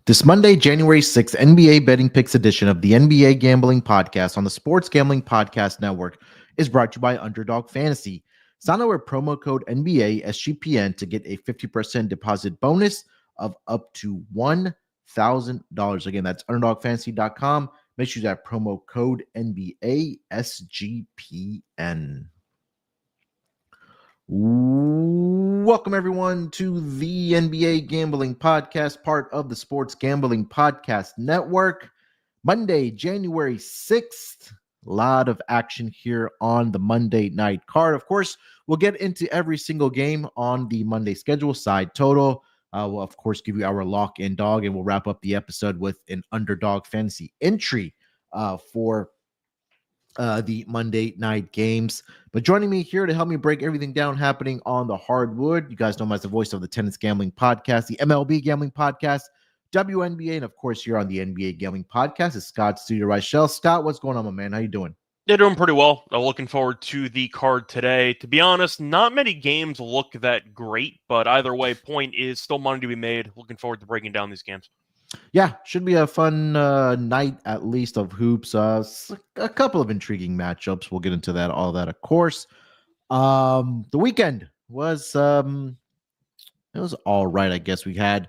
This Monday, January 6th, NBA Betting Picks edition of the NBA Gambling Podcast on the Sports Gambling Podcast Network is brought to you by Underdog Fantasy. Sign up with promo code NBA SGPN to get a 50% deposit bonus of up to $1,000. Again, that's UnderdogFantasy.com. Make sure you have promo code NBA SGPN. Welcome, everyone, to the NBA Gambling Podcast, part of the Sports Gambling Podcast Network. Monday, January 6th. A lot of action here on the Monday night card. Of course, we'll get into every single game on the Monday schedule, side total. We'll, of course, give you our lock and dog, and we'll wrap up the episode with an Underdog Fantasy entry for the Monday night games. But joining me here to help me break everything down happening on the hardwood, you guys know him as the voice of the Tennis Gambling Podcast, the MLB Gambling Podcast, WNBA, and of course here on the NBA Gambling Podcast is Scott Studio Reichel. Scott, what's going on, my man? How you doing? They're doing pretty well. Looking forward to the card today. To be honest, not many games look that great, but either way, point is still money to be made. Looking forward to breaking down these games. Yeah, should be a fun night, at least, of hoops. A couple of intriguing matchups. We'll get into that, all that, of course. The weekend was it was all right, I guess. We had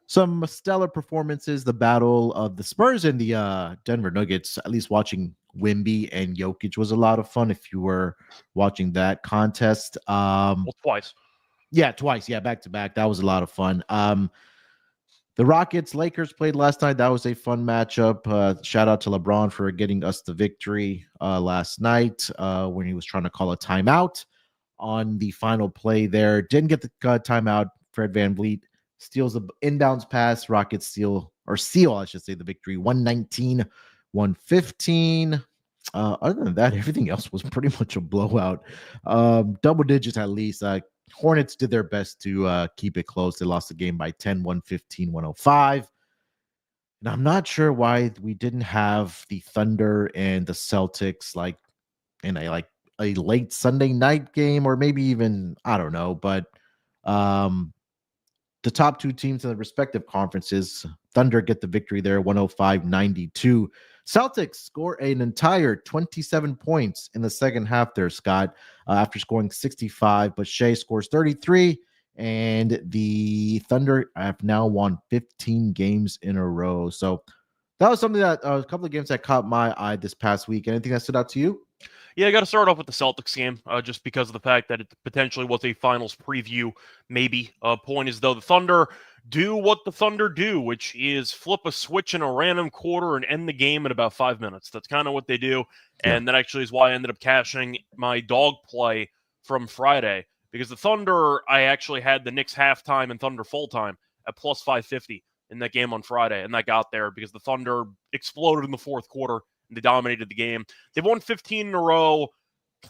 some stellar performances. The battle of the Spurs and the Denver Nuggets. At least watching Wemby and Jokic was a lot of fun. If you were watching that contest, Well, twice. Yeah, twice. Yeah, back to back. That was a lot of fun. The Rockets-Lakers played last night. That was a fun matchup. Shout out to LeBron for getting us the victory last night when he was trying to call a timeout on the final play there. Didn't get the timeout. Fred VanVleet steals the inbounds pass. Rockets seal, I should say, the victory. 119-115. Other than that, everything else was pretty much a blowout. Double digits at least. Hornets did their best to keep it close. They lost the game by 10, 115, 105. And I'm not sure why we didn't have the Thunder and the Celtics in a late Sunday night game, or maybe even, I don't know, but the top two teams in the respective conferences, Thunder get the victory there, 105-92. Celtics score an entire 27 points in the second half there, Scott, after scoring 65, but Shea scores 33, and the Thunder have now won 15 games in a row. So that was something that a couple of games that caught my eye this past week. Anything that stood out to you? Yeah, I got to start off with the Celtics game, just because of the fact that it potentially was a finals preview, maybe. Point is, though, the Thunder do what the Thunder do, which is flip a switch in a random quarter and end the game in about 5 minutes. That's kind of what they do, and that actually is why I ended up cashing my dog play from Friday, because the Thunder, I actually had the Knicks halftime and Thunder full-time at plus 550 in that game on Friday, and that got there because the Thunder exploded in the fourth quarter. They dominated the game. They've won 15 in a row,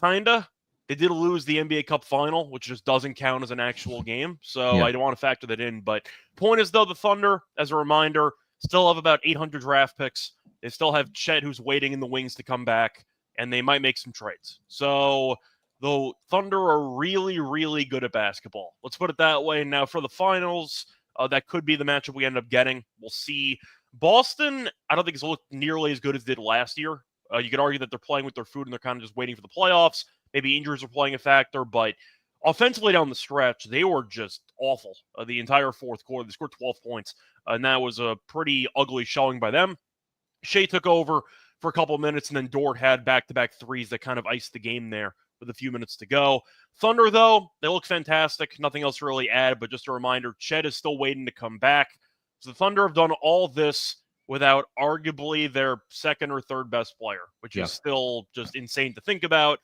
kinda. They did lose the NBA Cup final, which just doesn't count as an actual game, so I don't want to factor that in. But point is, though, the Thunder, as a reminder, still have about 800 draft picks. They still have Chet, who's waiting in the wings to come back, and they might make some trades. So the Thunder are really, really good at basketball. Let's put it that way. Now, for the finals, that could be the matchup we end up getting. We'll see. Boston, I don't think it's looked nearly as good as it did last year. You could argue that they're playing with their food and they're kind of just waiting for the playoffs. Maybe injuries are playing a factor, but offensively down the stretch, they were just awful the entire fourth quarter. They scored 12 points, and that was a pretty ugly showing by them. Shea took over for a couple of minutes, and then Dort had back-to-back threes that kind of iced the game there with a few minutes to go. Thunder, though, they look fantastic. Nothing else to really add, but just a reminder, Chet is still waiting to come back. So the Thunder have done all this without arguably their second or third best player, which is still just insane to think about.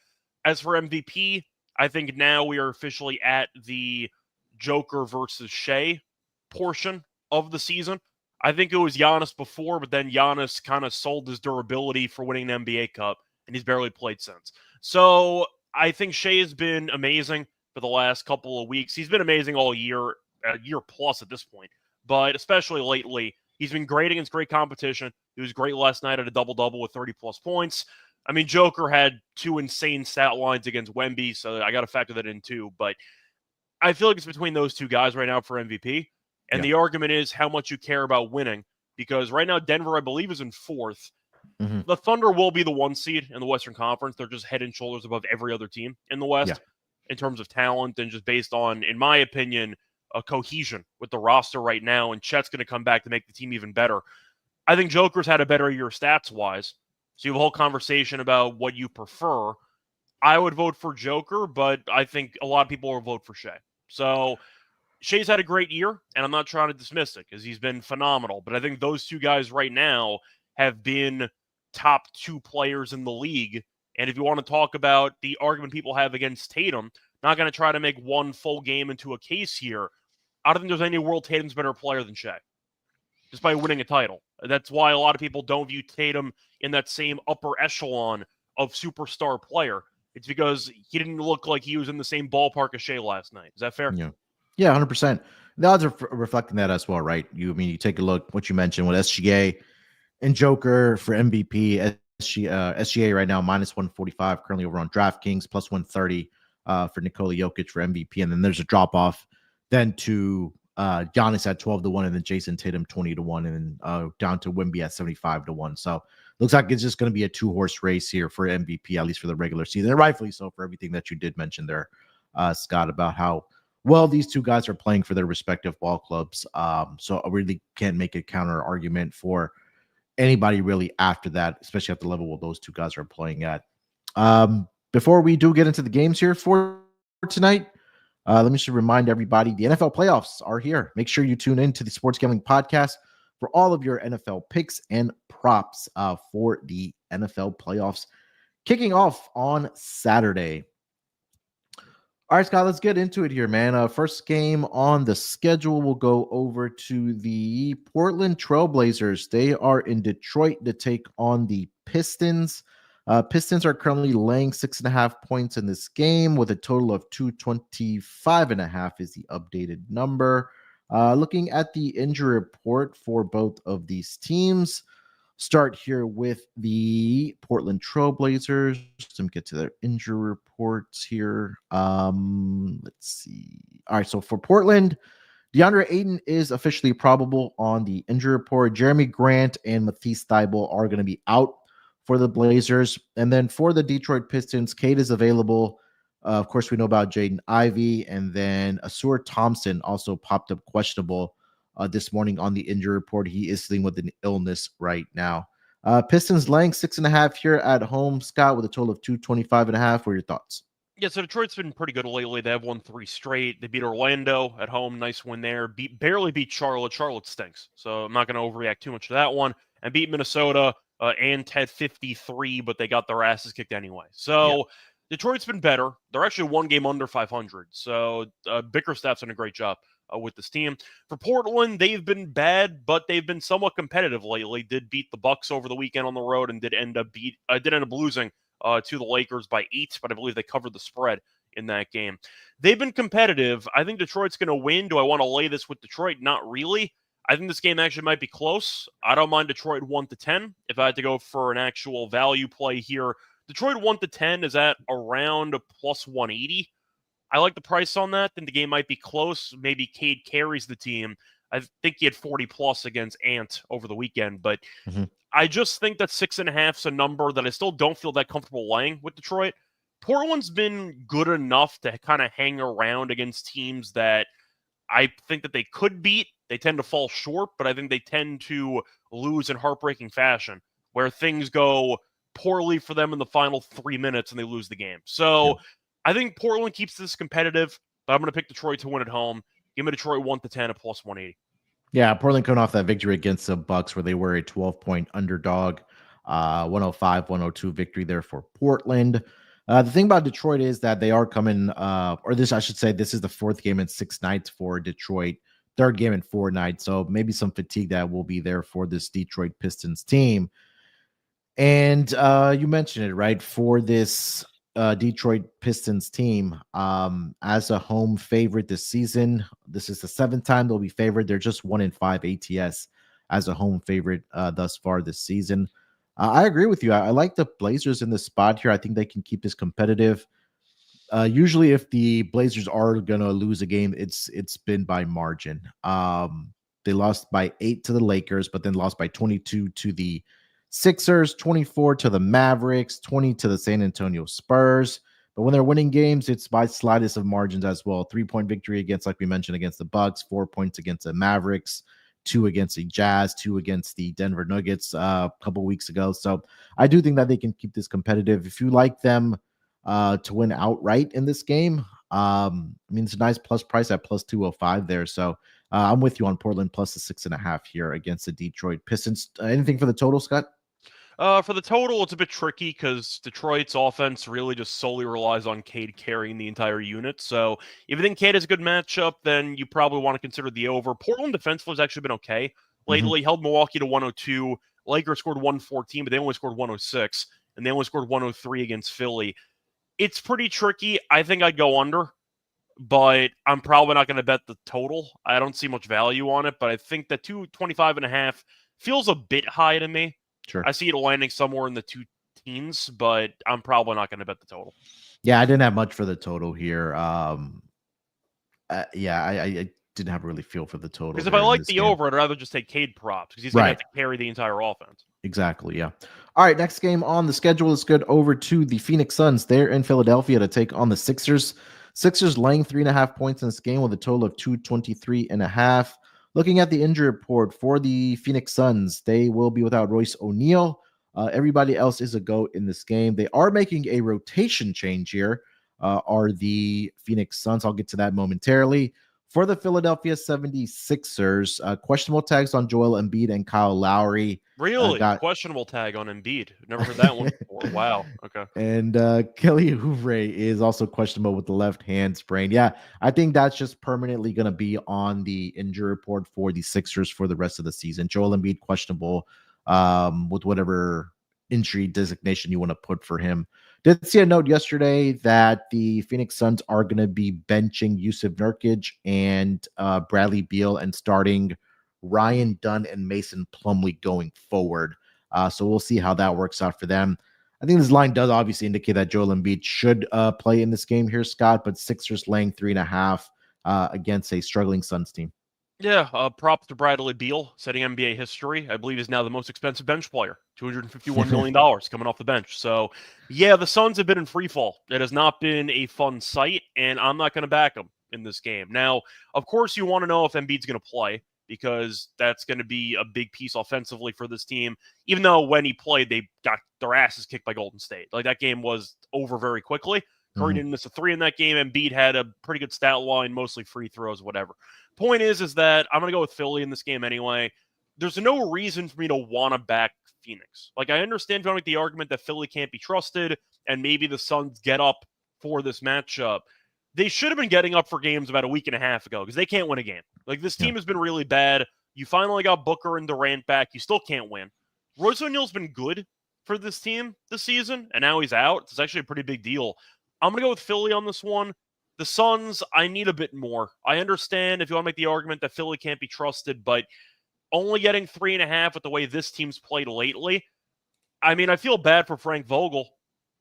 As for MVP, I think now we are officially at the Joker versus Shea portion of the season. I think it was Giannis before, but then Giannis kind of sold his durability for winning an NBA Cup, and he's barely played since. So I think Shea has been amazing for the last couple of weeks. He's been amazing all year, a year plus at this point. But especially lately, he's been great against great competition. He was great last night at a double-double with 30-plus points. I mean, Joker had two insane stat lines against Wemby, so I got to factor that in too. But I feel like it's between those two guys right now for MVP. And the argument is how much you care about winning, because right now Denver, I believe, is in 4th. Mm-hmm. The Thunder will be the 1 seed in the Western Conference. They're just head and shoulders above every other team in the West in terms of talent and just based on, in my opinion, a cohesion with the roster right now. And Chet's going to come back to make the team even better. I think Joker's had a better year stats-wise. So you have a whole conversation about what you prefer. I would vote for Joker, but I think a lot of people will vote for Shea. So Shea's had a great year, and I'm not trying to dismiss it because he's been phenomenal. But I think those two guys right now have been top 2 players in the league. And if you want to talk about the argument people have against Tatum, not going to try to make one full game into a case here. I don't think there's any world Tatum's better player than Shea, just by winning a title. That's why a lot of people don't view Tatum in that same upper echelon of superstar player. It's because he didn't look like he was in the same ballpark as Shea last night. Is that fair? Yeah, 100%. The odds are reflecting that as well, right? You take a look what you mentioned with SGA and Joker for MVP. SGA right now -145, currently over on DraftKings, plus 130 for Nikola Jokic for MVP, and then there's a drop off then to Giannis at 12-1, and then Jason Tatum 20-1, and then down to Wemby at 75-1. So looks like it's just going to be a 2-horse race here for MVP, at least for the regular season, and rightfully so for everything that you did mention there, Scott, about how well these two guys are playing for their respective ball clubs. So I really can't make a counter argument for anybody really after that, especially at the level where those two guys are playing at. Before we do get into the games here for tonight, let me just remind everybody the NFL playoffs are here. Make sure you tune in to the Sports Gambling Podcast for all of your NFL picks and props for the NFL playoffs kicking off on Saturday. All right, Scott, let's get into it here, man. First game on the schedule, we'll go over to the Portland Trailblazers. They are in Detroit to take on the Pistons. Pistons are currently laying 6.5 points in this game with a total of 225.5 is the updated number. Looking at the injury report for both of these teams, start here with the Portland Trailblazers. Let me get to their injury reports here. Let's see. All right, so for Portland, DeAndre Ayton is officially probable on the injury report. Jeremy Grant and Matisse Thybulle are going to be out for the Blazers. And then for the Detroit Pistons, Cade is available. Of course, we know about Jaden Ivey. And then Asur Thompson also popped up questionable this morning on the injury report. He is dealing with an illness right now. Pistons laying 6.5 here at home, Scott, with a total of 225.5. What are your thoughts? Yeah, so Detroit's been pretty good lately. They have won 3 straight. They beat Orlando at home. Nice win there. Barely beat Charlotte. Charlotte stinks. So I'm not going to overreact too much to that one. And beat Minnesota and Ted 53, but they got their asses kicked anyway. So Detroit's been better. They're actually 1 game under 500. So Bickerstaff's done a great job with this team. For Portland, they've been bad, but they've been somewhat competitive lately. Did beat the Bucks over the weekend on the road and did end up losing to the Lakers by 8, but I believe they covered the spread in that game. They've been competitive. I think Detroit's going to win. Do I want to lay this with Detroit? Not really. I think this game actually might be close. I don't mind Detroit 1-10. If I had to go for an actual value play here, Detroit 1-10 is at around plus 180. I like the price on that. Then the game might be close. Maybe Cade carries the team. I think he had 40 plus against Ant over the weekend, but I just think that 6.5 is a number that I still don't feel that comfortable laying with Detroit. Portland's been good enough to kind of hang around against teams that I think that they could beat. They tend to fall short, but I think they tend to lose in heartbreaking fashion, where things go poorly for them in the final 3 minutes and they lose the game. So I think Portland keeps this competitive, but I'm going to pick Detroit to win at home. Give me Detroit 1-10 at plus 180. Yeah, Portland coming off that victory against the Bucks where they were a 12-point underdog, 105-102 victory there for Portland. The thing about Detroit is that they are coming, this is the 4th game in 6 nights for Detroit, 3rd game in 4 nights. So maybe some fatigue that will be there for this Detroit Pistons team. And you mentioned it, right? For this Detroit Pistons team, as a home favorite this season, this is the 7th time they'll be favored. They're just 1-5 ATS as a home favorite thus far this season. I agree with you. I like the Blazers in this spot here. I think they can keep this competitive. Usually if the Blazers are going to lose a game, it's been by margin. They lost by 8 to the Lakers, but then lost by 22 to the Sixers, 24 to the Mavericks, 20 to the San Antonio Spurs. But when they're winning games, it's by slightest of margins as well. 3-point victory against, like we mentioned, against the Bucks, 4 points against the Mavericks, 2 against the Jazz, 2 against the Denver Nuggets a couple weeks ago. So I do think that they can keep this competitive. If you like them to win outright in this game, I mean, it's a nice plus price at plus 205 there. So I'm with you on Portland plus the 6.5 here against the Detroit Pistons. Anything for the total, Scott? For the total, it's a bit tricky because Detroit's offense really just solely relies on Cade carrying the entire unit. So if you think Cade is a good matchup, then you probably want to consider the over. Portland defensively has actually been okay lately. Held Milwaukee to 102. Lakers scored 114, but they only scored 106, and they only scored 103 against Philly. It's pretty tricky. I think I'd go under, but I'm probably not going to bet the total. I don't see much value on it, but I think that 225.5 feels a bit high to me. Sure. I see it landing somewhere in the 2 teens, but I'm probably not going to bet the total. Yeah, I didn't have much for the total here. I didn't have a really feel for the total. Because if I like the over, I'd rather just take Cade props because he's going to have to carry the entire offense. Exactly, yeah. All right, next game on the schedule is good over to the Phoenix Suns. They're in Philadelphia to take on the Sixers. Sixers laying 3.5 points in this game with a total of 223.5. Looking at the injury report for the Phoenix Suns, they will be without Royce O'Neal. Everybody else is a go in this game. They are making a rotation change here, are the Phoenix Suns. I'll get to that momentarily. For the Philadelphia 76ers, questionable tags on Joel Embiid and Kyle Lowry. Really? Questionable tag on Embiid. Never heard that one before. Wow. Okay. And Kelly Oubre is also questionable with the left hand sprain. Yeah, I think that's just permanently going to be on the injury report for the Sixers for the rest of the season. Joel Embiid questionable with whatever injury designation you want to put for him. Did see a note yesterday that the Phoenix Suns are going to be benching Yusuf Nurkic and Bradley Beal and starting Ryan Dunn and Mason Plumlee going forward. So we'll see how that works out for them. I think this line does obviously indicate that Joel Embiid should play in this game here, Scott, but Sixers laying 3.5 against a struggling Suns team. Yeah, props to Bradley Beal, setting NBA history. I believe he's now the most expensive bench player, $251 million coming off the bench. So, yeah, the Suns have been in free fall. It has not been a fun sight, and I'm not going to back them in this game. Now, of course, you want to know if Embiid's going to play because that's going to be a big piece offensively for this team, even though when he played, they got their asses kicked by Golden State. Like, that game was over very quickly. Curry didn't miss a 3 in that game. Embiid had a pretty good stat line, mostly free throws, whatever. Point is that I'm going to go with Philly in this game anyway. There's no reason for me to want to back Phoenix. Like, I understand if you want to make the argument that Philly can't be trusted and maybe the Suns get up for this matchup. They should have been getting up for games about a week and a half ago because they can't win a game. Like, this team has been really bad. You finally got Booker and Durant back. You still can't win. Royce O'Neal's been good for this team this season, and now he's out. It's actually a pretty big deal. I'm going to go with Philly on this one. The Suns, I need a bit more. I understand if you want to make the argument that Philly can't be trusted, but only getting 3.5 with the way this team's played lately, I mean, I feel bad for Frank Vogel.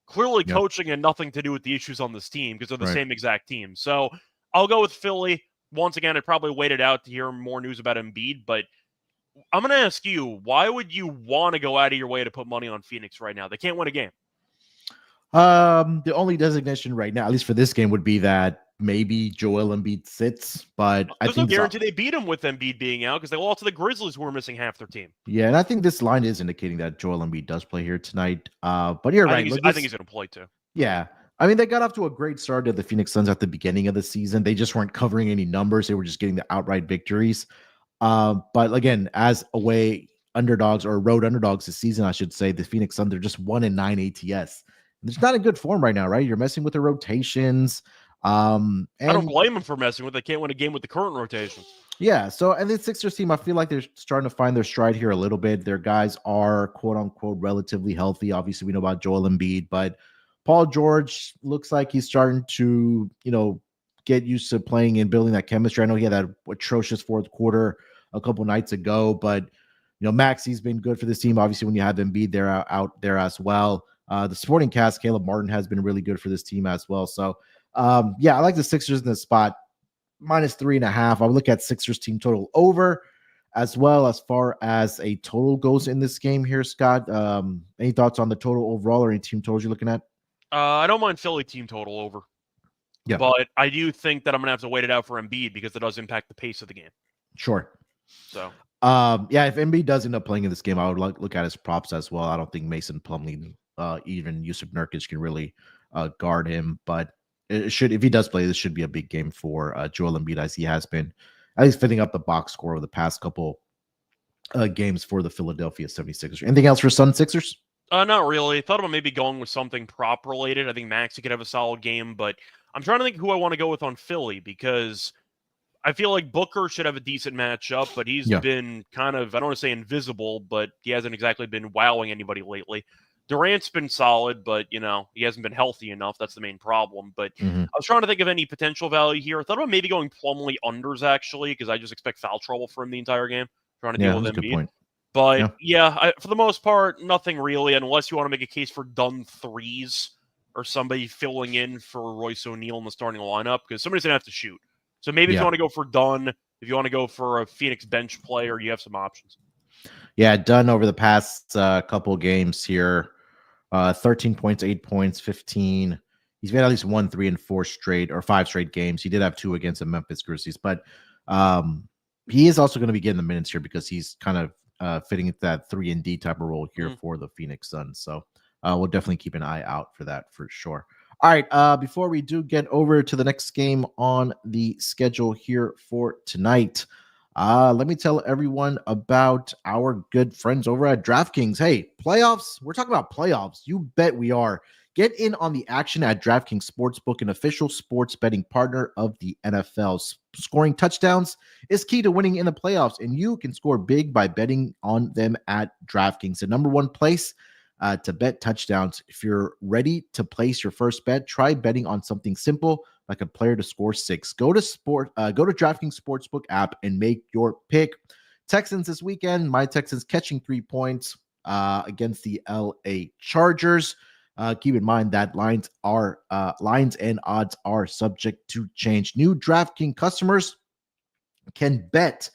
Clearly coaching had nothing to do with the issues on this team because they're the same exact team. So I'll go with Philly. Once again, I'd probably wait it out to hear more news about Embiid, but I'm going to ask you, why would you want to go out of your way to put money on Phoenix right now? They can't win a game. The only designation right now, at least for this game, would be that maybe Joel Embiid sits, but there's no guarantee they beat him with Embiid being out because they lost to the Grizzlies who were missing half their team. Yeah, and I think this line is indicating that Joel Embiid does play here tonight. But you're right. I think he's going to play too. Yeah. I mean, they got off to a great start to the Phoenix Suns at the beginning of the season. They just weren't covering any numbers. They were just getting the outright victories. But again, as away underdogs or road underdogs this season, I should say, the Phoenix Suns are just 1-9 ATS. It's not a good form right now, right? You're messing with the rotations. And I don't blame them for messing with it. They can't win a game with the current rotations. Yeah. So, and the Sixers team, I feel like they're starting to find their stride here a little bit. Their guys are quote unquote relatively healthy. Obviously, we know about Joel Embiid, but Paul George looks like he's starting to, get used to playing and building that chemistry. I know he had that atrocious fourth quarter a couple nights ago, but Maxi's been good for this team. Obviously, when you have Embiid there out there as well. The supporting cast, Caleb Martin has been really good for this team as well. So Yeah, I like the Sixers in this spot. -3.5. I would look at Sixers team total over as well as far as a total goes in this game here, Scott. Any thoughts on the total overall or any team totals you're looking at? I don't mind Philly team total over. Yeah. But I do think that I'm going to have to wait it out for Embiid because it does impact the pace of the game. Sure. So, yeah, if Embiid does end up playing in this game, I would look at his props as well. I don't think Mason Plumlee, even Yusuf Nurkic can really guard him, but it should, if he does play, this should be a big game for Joel Embiid, as he has been at least filling up the box score over the past couple games for the Philadelphia 76ers. Anything else for Sun Sixers? not really. Thought about maybe going with something prop related. I think Maxey could have a solid game, but I'm trying to think who I want to go with on Philly because I feel like Booker should have a decent matchup, but he's been kind of, I don't want to say invisible, but he hasn't exactly been wowing anybody lately. Durant's been solid, but, you know, he hasn't been healthy enough. That's the main problem. But I was trying to think of any potential value here. I thought about maybe going Plumlee unders, actually, because I just expect foul trouble for him the entire game, trying to deal with Embiid. Good point. But, for the most part, nothing really, unless you want to make a case for done threes or somebody filling in for Royce O'Neal in the starting lineup, because somebody's going to have to shoot. So maybe if you want to go for Dunn, if you want to go for a Phoenix bench player, you have some options. Yeah, Dunn over the past couple games here, 13 points, 8 points, 15. He's made at least 1, 3, and 4 straight or 5 straight games. He did have 2 against the Memphis Grizzlies, but he is also going to be getting the minutes here because he's kind of fitting into that 3-and-D type of role here for the Phoenix Suns. So we'll definitely keep an eye out for that for sure. All right, before we do get over to the next game on the schedule here for tonight, let me tell everyone about our good friends over at DraftKings. Hey, playoffs, we're talking about playoffs. You bet we are. Get in on the action at DraftKings Sportsbook, an official sports betting partner of the NFL. Scoring touchdowns is key to winning in the playoffs, and you can score big by betting on them at DraftKings, the number one place to bet touchdowns. If you're ready to place your first bet, try betting on something simple like a player to score 6. Go to DraftKings Sportsbook app and make your pick. Texans this weekend. My Texans catching 3 points against the LA Chargers. Keep in mind that lines and odds are subject to change. New DraftKings customers can bet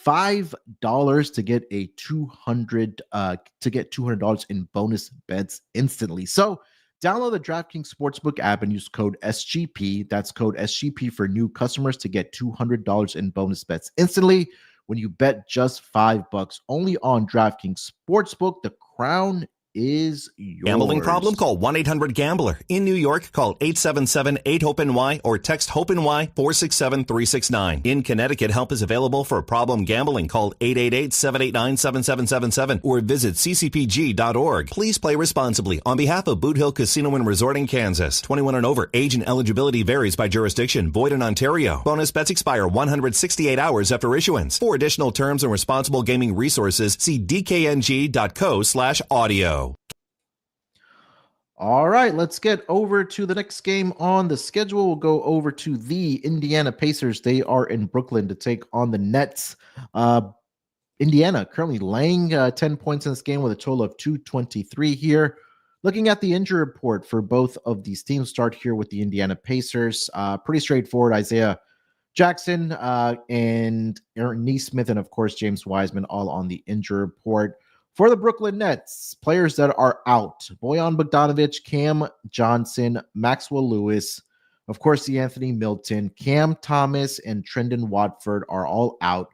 $5 to get $200 in bonus bets instantly. So download the DraftKings Sportsbook app and use code SGP. That's code SGP for new customers to get $200 in bonus bets instantly when you bet just $5 only on DraftKings Sportsbook. The crown is yours. Gambling problem? Call 1-800-GAMBLER. In New York, call 877-8-HOPENY or text HOPENY 467-369. In Connecticut, help is available for problem gambling. Call 888-789-7777 or visit ccpg.org. Please play responsibly. On behalf of Boot Hill Casino and Resort in Kansas, 21 and over. Age and eligibility varies by jurisdiction. Void in Ontario. Bonus bets expire 168 hours after issuance. For additional terms and responsible gaming resources, see dkng.co/audio. All right, let's get over to the next game on the schedule. We'll go over to the Indiana Pacers. They are in Brooklyn to take on the Nets. Indiana currently laying 10 points in this game with a total of 223 here. Looking at the injury report for both of these teams, start here with the Indiana Pacers. Pretty straightforward. Isaiah Jackson and Aaron Nesmith, and of course, James Wiseman all on the injury report. For the Brooklyn Nets, players that are out: Bojan Bogdanovic, Cam Johnson, Maxwell Lewis, of course, the Anthony Milton, Cam Thomas, and Trendon Watford are all out.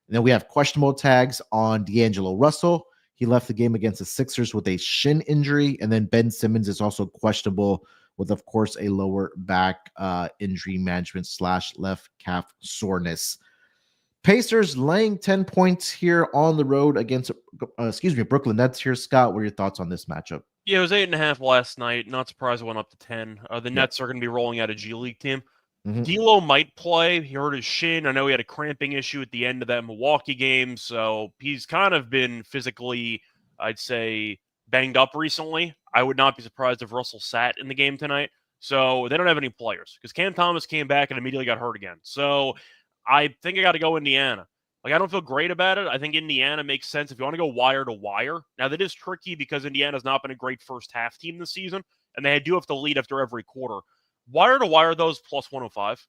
And then we have questionable tags on D'Angelo Russell. He left the game against the Sixers with a shin injury. And then Ben Simmons is also questionable with, of course, a lower back injury management / left calf soreness. Pacers laying 10 points here on the road against, Brooklyn Nets here. Scott, what are your thoughts on this matchup? Yeah, it was 8.5 last night. Not surprised it went up to 10. The Nets are going to be rolling out a G League team. D'Lo might play. He hurt his shin. I know he had a cramping issue at the end of that Milwaukee game, so he's kind of been physically, I'd say, banged up recently. I would not be surprised if Russell sat in the game tonight. So they don't have any players because Cam Thomas came back and immediately got hurt again. So I think I got to go Indiana. Like, I don't feel great about it. I think Indiana makes sense if you want to go wire to wire. Now, that is tricky because Indiana's not been a great first half team this season, and they do have to lead after every quarter. Wire to wire, those plus 105,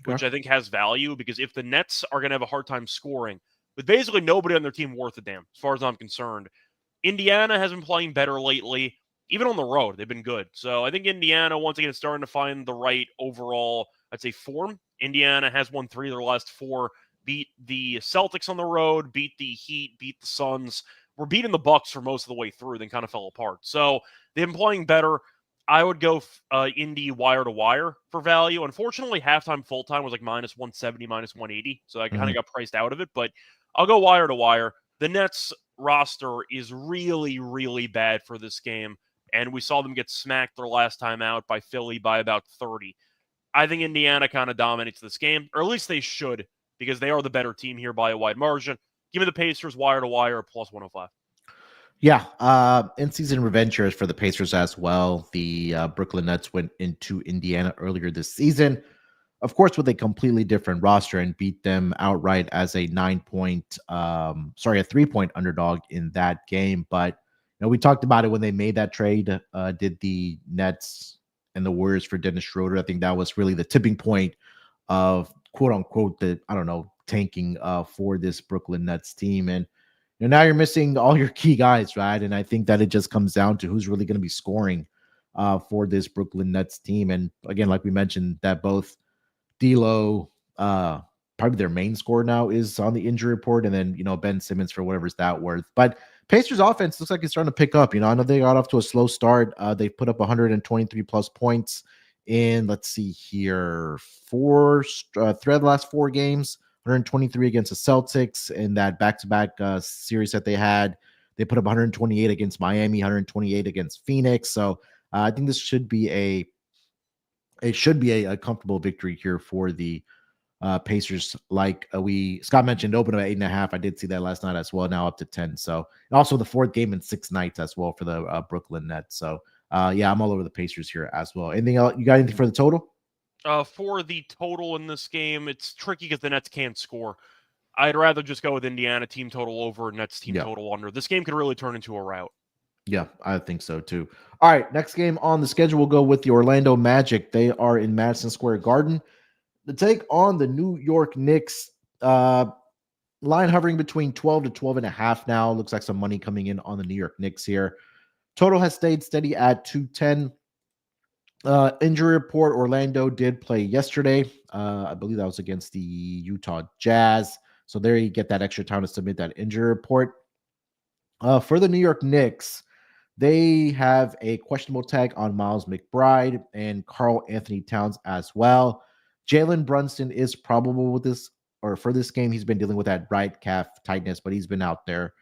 which Okay. I think has value because if the Nets are going to have a hard time scoring, with basically nobody on their team worth a damn, as far as I'm concerned, Indiana has been playing better lately. Even on the road, they've been good. So I think Indiana, once again, is starting to find the right overall, I'd say, form. Indiana has won 3 of their last 4, beat the Celtics on the road, beat the Heat, beat the Suns. We're beating the Bucks for most of the way through, then kind of fell apart. So they've been playing better. I would go Indy wire to wire for value. Unfortunately, halftime, full time was like minus 170, minus 180. So I kind of got priced out of it, but I'll go wire to wire. The Nets roster is really, really bad for this game. And we saw them get smacked their last time out by Philly by about 30. I think Indiana kind of dominates this game, or at least they should, because they are the better team here by a wide margin. Give me the Pacers wire to wire plus 105. Yeah, in-season revenge here is for the Pacers as well. The Brooklyn Nets went into Indiana earlier this season, of course, with a completely different roster and beat them outright as a 3-point underdog in that game. But we talked about it when they made that trade. Did the Nets and the Warriors for Dennis Schroeder? I think that was really the tipping point of quote unquote the tanking for this Brooklyn Nets team. And now you're missing all your key guys, right? And I think that it just comes down to who's really going to be scoring for this Brooklyn Nets team. And again, like we mentioned, that both D'Lo, probably their main scorer now, is on the injury report, and then Ben Simmons for whatever's that worth. But Pacers offense looks like it's starting to pick up. I know they got off to a slow start. They put up 123 plus points in, let's see here, the last 4 games. 123 against the Celtics in that back-to-back series that they had. They put up 128 against Miami, 128 against Phoenix. So I think this should be a comfortable victory here for the Pacers. Like Scott mentioned, open at 8.5. I did see that last night as well. Now up to 10. So and also the 4th game in 6 nights as well for the Brooklyn Nets. So yeah, I'm all over the Pacers here as well. Anything else? You got anything for the total? For the total in this game, it's tricky because the Nets can't score. I'd rather just go with Indiana team total over, Nets team total under. This game could really turn into a rout. Yeah, I think so too. All right, next game on the schedule, we'll go with the Orlando Magic. They are in Madison Square Garden to take on the New York Knicks. Line hovering between 12 to 12.5 now. Looks like some money coming in on the New York Knicks here. Total has stayed steady at 210. Injury report, Orlando did play yesterday. I believe that was against the Utah Jazz. So there you get that extra time to submit that injury report. For the New York Knicks, they have a questionable tag on Miles McBride and Karl Anthony Towns as well. Jalen Brunson is probable with this, or for this game. He's been dealing with that right calf tightness, but he's been out there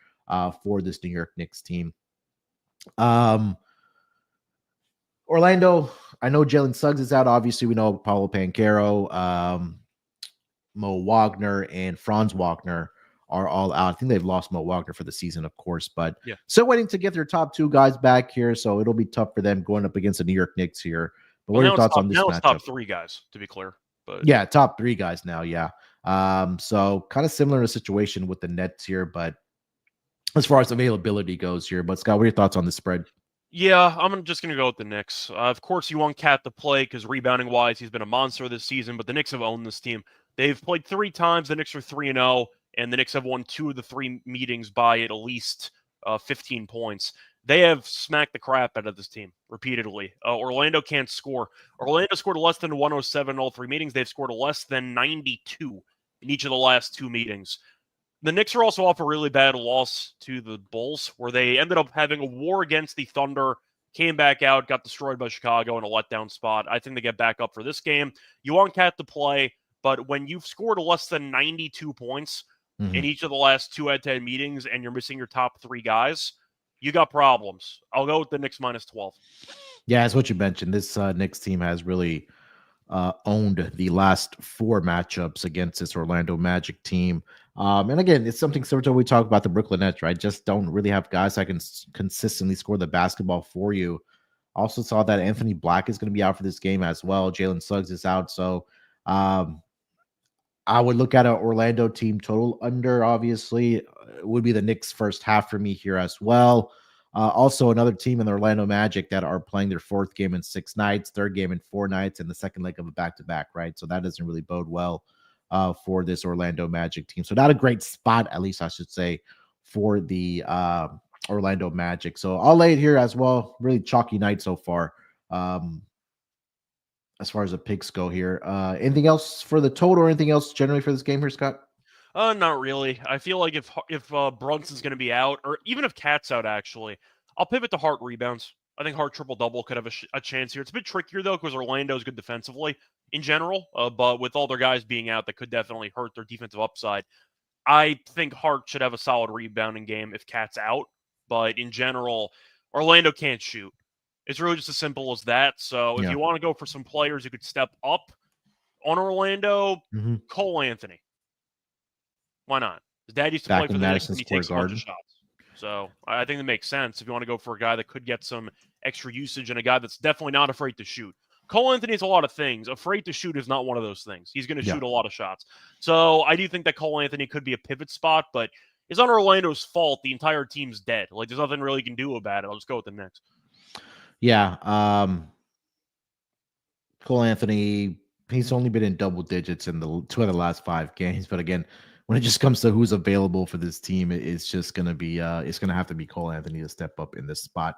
for this New York Knicks team. Orlando, I know Jalen Suggs is out. Obviously, we know Paulo Banchero, Mo Wagner, and Franz Wagner are all out. I think they've lost Mo Wagner for the season, of course, but still waiting to get their top 2 guys back here. So it'll be tough for them going up against the New York Knicks here. But what are your thoughts on this matchup? Now it's top 3 guys, to be clear. But yeah, top 3 guys now. Yeah. So kind of similar to the situation with the Nets here, but as far as availability goes here. But Scott, what are your thoughts on the spread? Yeah, I'm just going to go with the Knicks. Of course, you want Cat to play because rebounding-wise, he's been a monster this season, but the Knicks have owned this team. They've played 3 times. The Knicks are 3-0, and the Knicks have won 2 of the 3 meetings by at least 15 points. They have smacked the crap out of this team repeatedly. Orlando can't score. Orlando scored less than 107 in all 3 meetings. They've scored less than 92 in each of the last 2 meetings. The Knicks are also off a really bad loss to the Bulls, where they ended up having a war against the Thunder, came back out, got destroyed by Chicago in a letdown spot. I think they get back up for this game. You want Cat to play, but when you've scored less than 92 points in each of the last 2 head-to-head meetings and you're missing your top 3 guys, you got problems. I'll go with the Knicks minus 12. Yeah, as what you mentioned, this Knicks team has really owned the last 4 matchups against this Orlando Magic team. And again, it's something similar to what we talk about the Brooklyn Nets, right? Just don't really have guys that can consistently score the basketball for you. Also saw that Anthony Black is going to be out for this game as well. Jalen Suggs is out. So I would look at an Orlando team total under, obviously. It would be the Knicks first half for me here as well. Also, another team in the Orlando Magic that are playing their fourth game in 6 nights, third game in 4 nights, and the second leg of a back-to-back, right? So that doesn't really bode well for this Orlando Magic team. So not a great spot, at least I should say, for the Orlando Magic. So I'll lay it here as well. Really chalky night so far. As far as the picks go here. Anything else for the total or anything else generally for this game here, Scott? Not really. I feel like if Brunson's going to be out, or even if Cat's out, actually, I'll pivot to Hart rebounds. I think Hart triple-double could have a chance here. It's a bit trickier, though, because Orlando's good defensively in general, but with all their guys being out, that could definitely hurt their defensive upside. I think Hart should have a solid rebounding game if Cat's out, but in general, Orlando can't shoot. It's really just as simple as that. So if you want to go for some players who could step up on Orlando, Cole Anthony. Why not? His dad used to play for the Knicks, and he takes a bunch of shots. So I think that makes sense if you want to go for a guy that could get some extra usage and a guy that's definitely not afraid to shoot. Cole Anthony is a lot of things. Afraid to shoot is not one of those things. He's going to shoot a lot of shots. So I do think that Cole Anthony could be a pivot spot, but it's not Orlando's fault. The entire team's dead. Like, there's nothing really you can do about it. I'll just go with the Knicks. Yeah. Cole Anthony, he's only been in double digits in the 2 of the last 5 games. But again, when it just comes to who's available for this team, it's just going to be, it's going to have to be Cole Anthony to step up in this spot.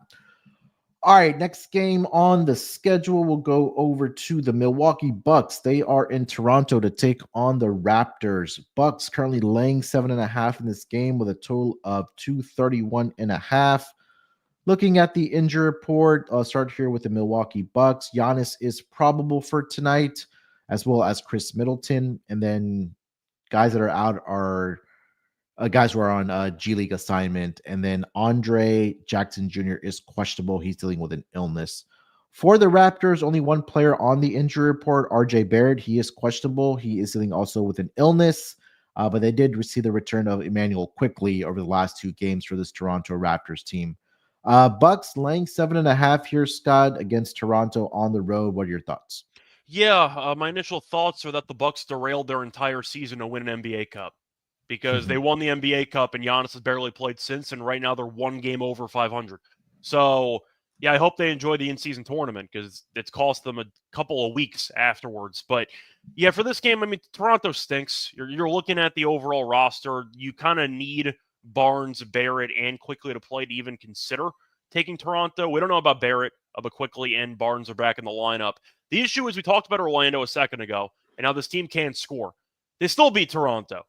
All right, next game on the schedule, we'll go over to the Milwaukee Bucks. They are in Toronto to take on the Raptors. Bucks currently laying 7.5 in this game with a total of 231.5. Looking at the injury report, I'll start here with the Milwaukee Bucks. Giannis is probable for tonight, as well as Chris Middleton. And then guys that are out are guys who are on G League assignment. And then Andre Jackson Jr. is questionable. He's dealing with an illness. For the Raptors, only one player on the injury report, RJ Barrett. He is questionable. He is dealing also with an illness. But they did receive the return of Emmanuel Quickly over the last 2 games for this Toronto Raptors team. Bucks laying 7.5 here, Scott, against Toronto on the road. What are your thoughts? Yeah, my initial thoughts are that the Bucks derailed their entire season to win an NBA Cup because they won the NBA Cup and Giannis has barely played since, and right now they're 1 game over 500. So, yeah, I hope they enjoy the in-season tournament because it's cost them a couple of weeks afterwards. But, yeah, for this game, I mean, Toronto stinks. You're looking at the overall roster. You kind of need Barnes, Barrett, and Quickly to play to even consider taking Toronto. We don't know about Barrett, but Quickly and Barnes are back in the lineup. The issue is we talked about Orlando a second ago, and how this team can't score. They still beat Toronto.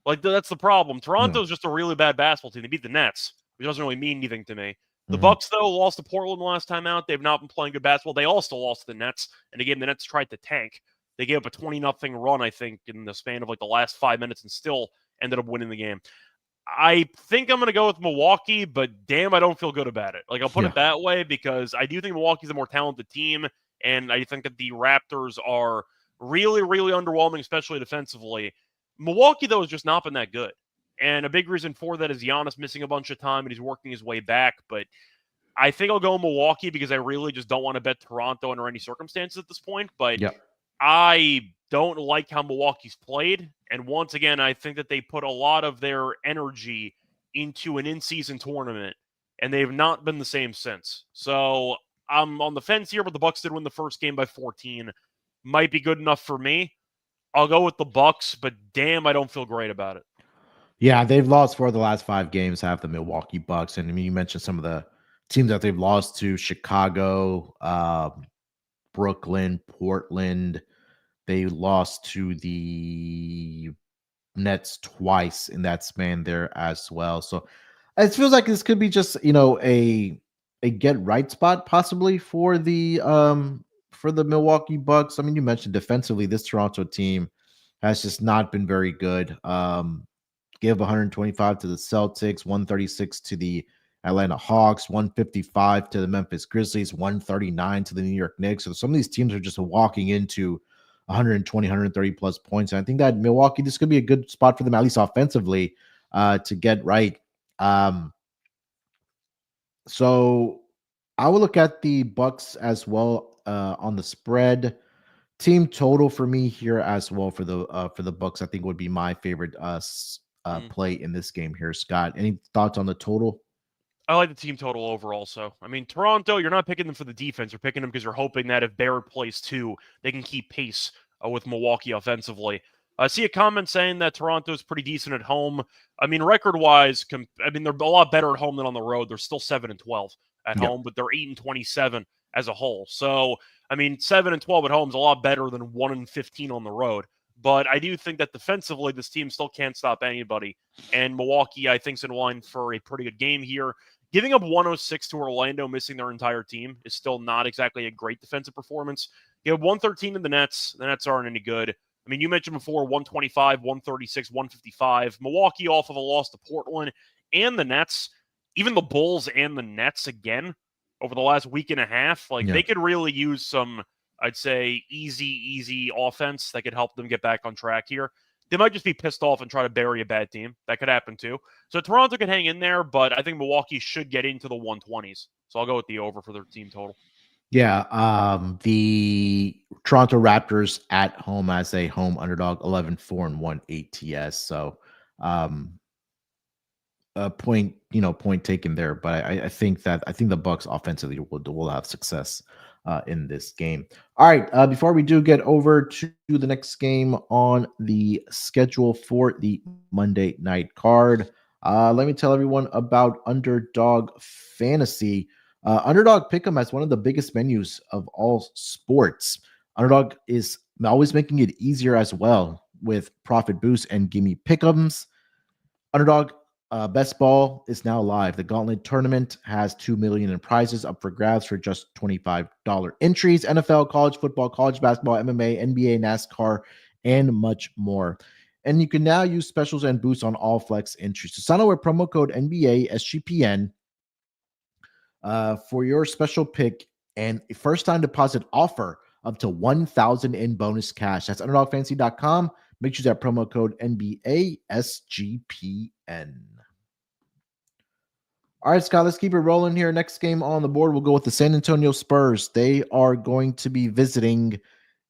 Like, that's the problem. Toronto's just a really bad basketball team. They beat the Nets, which doesn't really mean anything to me. The Bucks, though, lost to Portland the last time out. They've not been playing good basketball. They also lost to the Nets, and a game the Nets tried to tank. They gave up a 20-0 run, I think, in the span of like the last 5 minutes and still ended up winning the game. I think I'm going to go with Milwaukee, but damn, I don't feel good about it. Like, I'll put it that way because I do think Milwaukee's a more talented team, and I think that the Raptors are really, really underwhelming, especially defensively. Milwaukee, though, has just not been that good. And a big reason for that is Giannis missing a bunch of time, and he's working his way back. But I think I'll go Milwaukee because I really just don't want to bet Toronto under any circumstances at this point. But I don't like how Milwaukee's played. And once again, I think that they put a lot of their energy into an in-season tournament, and they've not been the same since. So I'm on the fence here, but the Bucks did win the first game by 14. Might be good enough for me. I'll go with the Bucks, but damn, I don't feel great about it. Yeah, they've lost 4 of the last 5 games, have the Milwaukee Bucks. And I mean, you mentioned some of the teams that they've lost to: Chicago, Brooklyn, Portland. They lost to the Nets twice in that span there as well. So it feels like this could be just, a get right spot possibly for the Milwaukee Bucks. I mean, you mentioned defensively, this Toronto team has just not been very good. Gave 125 to the Celtics, 136 to the Atlanta Hawks, 155 to the Memphis Grizzlies, 139 to the New York Knicks. So some of these teams are just walking into 120, 130 plus points. And I think that Milwaukee, this could be a good spot for them, at least offensively, to get right. So I will look at the Bucks as well on the spread. Team total for me here as well for the Bucks, I think would be my favorite play in this game here. Scott, any thoughts on the total? I like the team total over also. I mean, Toronto, you're not picking them for the defense. You're picking them because you're hoping that if Barrett plays too, they can keep pace with Milwaukee offensively. I see a comment saying that Toronto is pretty decent at home. I mean, record-wise, they're a lot better at home than on the road. They're still 7-12 at Yep. home, but they're 8-27 as a whole. So, I mean, 7-12 at home is a lot better than 1-15 on the road. But I do think that defensively, this team still can't stop anybody. And Milwaukee, I think, is in line for a pretty good game here. Giving up 106 to Orlando, missing their entire team, is still not exactly a great defensive performance. You have 113 to the Nets. The Nets aren't any good. I mean, you mentioned before 125, 136, 155. Milwaukee off of a loss to Portland and the Nets. Even the Bulls and the Nets again over the last week and a half. They could really use some, I'd say, easy offense that could help them get back on track here. They might just be pissed off and try to bury a bad team. That could happen too. So Toronto could hang in there, but I think Milwaukee should get into the 120s. So I'll go with the over for their team total. Yeah, the Toronto Raptors at home as a home underdog, 11-4-1 ATS. So, point taken there. But I think the Bucks offensively will have success in this game. All right, before we do get over to the next game on the schedule for the Monday night card, let me tell everyone about Underdog Fantasy. Underdog Pick'em has one of the biggest menus of all sports. Underdog is always making it easier as well with profit boosts and gimme pick'ems. Underdog Best Ball is now live. The Gauntlet Tournament has $2 million in prizes up for grabs for just $25 entries. NFL, college football, college basketball, MMA, NBA, NASCAR, and much more. And you can now use specials and boosts on all flex entries. So sign up with promo code NBA SGPN for your special pick and a first-time deposit offer up to $1,000 in bonus cash. That's UnderdogFantasy.com. Make sure that promo code NBA SGPN. All right, Scott, let's keep it rolling here. Next game on the board, we'll go with the San Antonio Spurs. They are going to be visiting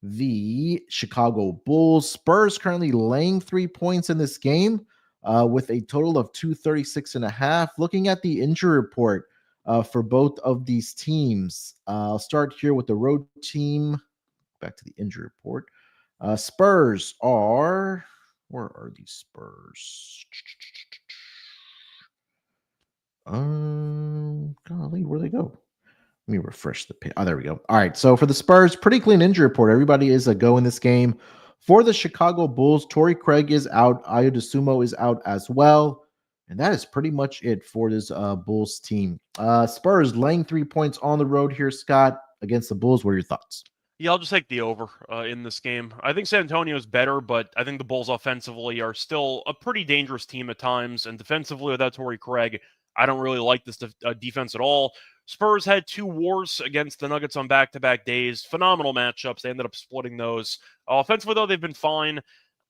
the Chicago Bulls. Spurs currently laying 3 points in this game with a total of 236.5. Looking at the injury report for both of these teams, I'll start here with the road team. Back to the injury report. Spurs are, where are these Spurs? Golly, where'd they go? Let me refresh the page. Oh, there we go. All right. So for the Spurs, pretty clean injury report. Everybody is a go in this game. For the Chicago Bulls, Torrey Craig is out. Ayo DeSumo is out as well. And that is pretty much it for this Bulls team. Spurs laying 3 points on the road here, Scott, against the Bulls. What are your thoughts? Yeah, I'll just take the over in this game. I think San Antonio is better, but I think the Bulls offensively are still a pretty dangerous team at times. And defensively, without Torrey Craig, I don't really like this defense at all. Spurs had 2 wars against the Nuggets on back-to-back days. Phenomenal matchups. They ended up splitting those. Offensively, though, they've been fine.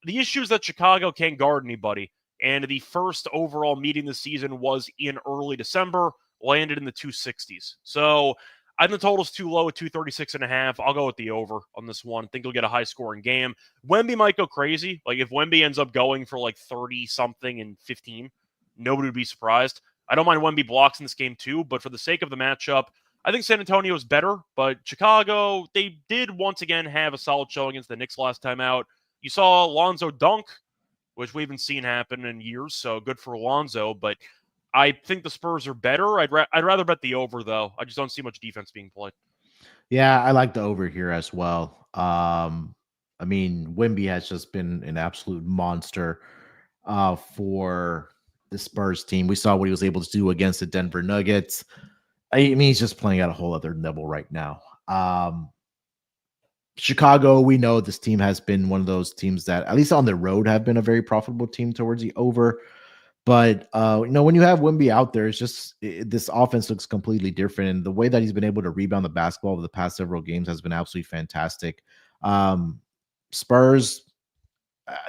The issue is that Chicago can't guard anybody. And the first overall meeting this season was in early December, landed in the 260s. So I think the total's too low at 236.5. I'll go with the over on this one. I think you'll get a high-scoring game. Wemby might go crazy. If Wemby ends up going for 30-something and 15, nobody would be surprised. I don't mind Wemby blocks in this game too, but for the sake of the matchup, I think San Antonio is better. But Chicago, they did once again have a solid show against the Knicks last time out. You saw Lonzo dunk, which we haven't seen happen in years, so good for Lonzo. But I think the Spurs are better. I'd rather bet the over, though. I just don't see much defense being played. Yeah, I like the over here as well. Wemby has just been an absolute monster for the Spurs team. We saw what he was able to do against the Denver Nuggets. He's just playing at a whole other level right now. Chicago, we know this team has been one of those teams that, at least on the road, have been a very profitable team towards the over. But, when you have Wemby out there, it's just this offense looks completely different. And the way that he's been able to rebound the basketball over the past several games has been absolutely fantastic. Spurs,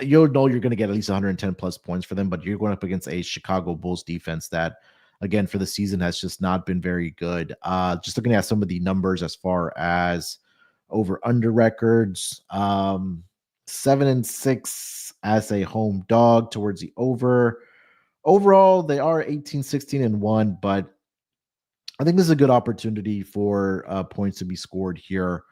you'll know you're going to get at least 110 plus points for them, but you're going up against a Chicago Bulls defense that, again, for the season has just not been very good. Just looking at some of the numbers as far as over-under records, 7-6 as a home dog towards the over. Overall, they are 18-16-1, but I think this is a good opportunity for points to be scored here.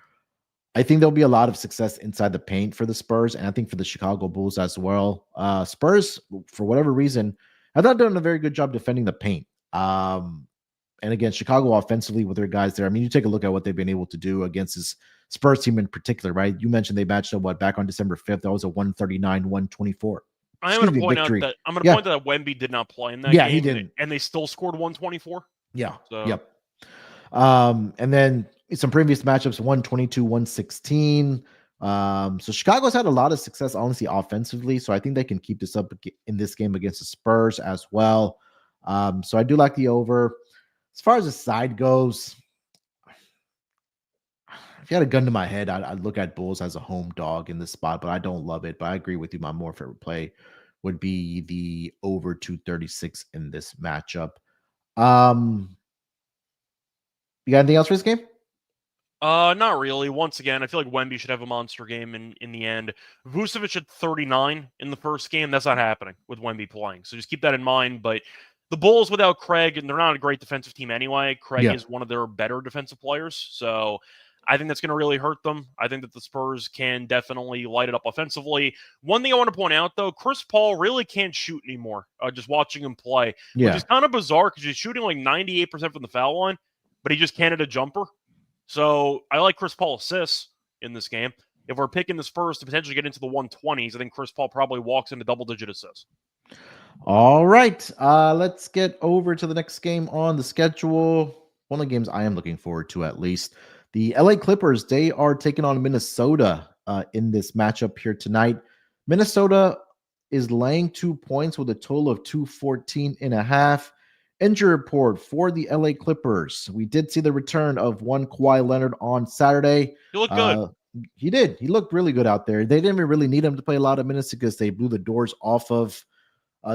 I think there'll be a lot of success inside the paint for the Spurs, and I think for the Chicago Bulls as well. Spurs, for whatever reason, have not done a very good job defending the paint. And again, Chicago offensively with their guys there. I mean, you take a look at what they've been able to do against this Spurs team in particular, right? You mentioned they matched up back on December 5th. That was a 139-124. I'm going to point out that Wemby did not play in that game. He didn't, and they still scored 124. Yeah. So. Yep. And then some previous matchups, 122, 116. So Chicago's had a lot of success, honestly, offensively. So I think they can keep this up in this game against the Spurs as well. So I do like the over. As far as the side goes, if you had a gun to my head, I'd look at Bulls as a home dog in this spot, but I don't love it. But I agree with you. My more favorite play would be the over 236 in this matchup. You got anything else for this game? Not really. Once again, I feel like Wemby should have a monster game in the end. Vucevic had 39 in the first game. That's not happening with Wemby playing. So just keep that in mind. But the Bulls without Craig, and they're not a great defensive team anyway. Craig is one of their better defensive players. So I think that's going to really hurt them. I think that the Spurs can definitely light it up offensively. One thing I want to point out, though, Chris Paul really can't shoot anymore, just watching him play, which is kind of bizarre because he's shooting like 98% from the foul line, but he just can't hit a jumper. So I like Chris Paul assists in this game. If we're picking the Spurs to potentially get into the 120s, I think Chris Paul probably walks into double-digit assists. All right. Let's get over to the next game on the schedule. One of the games I am looking forward to, at least. The LA Clippers, they are taking on Minnesota in this matchup here tonight. Minnesota is laying 2 points with a total of 214.5. Injury report for the LA Clippers. We did see the return of one Kawhi Leonard on Saturday. He looked good. He did. He looked really good out there. They didn't even really need him to play a lot of minutes because they blew the doors off of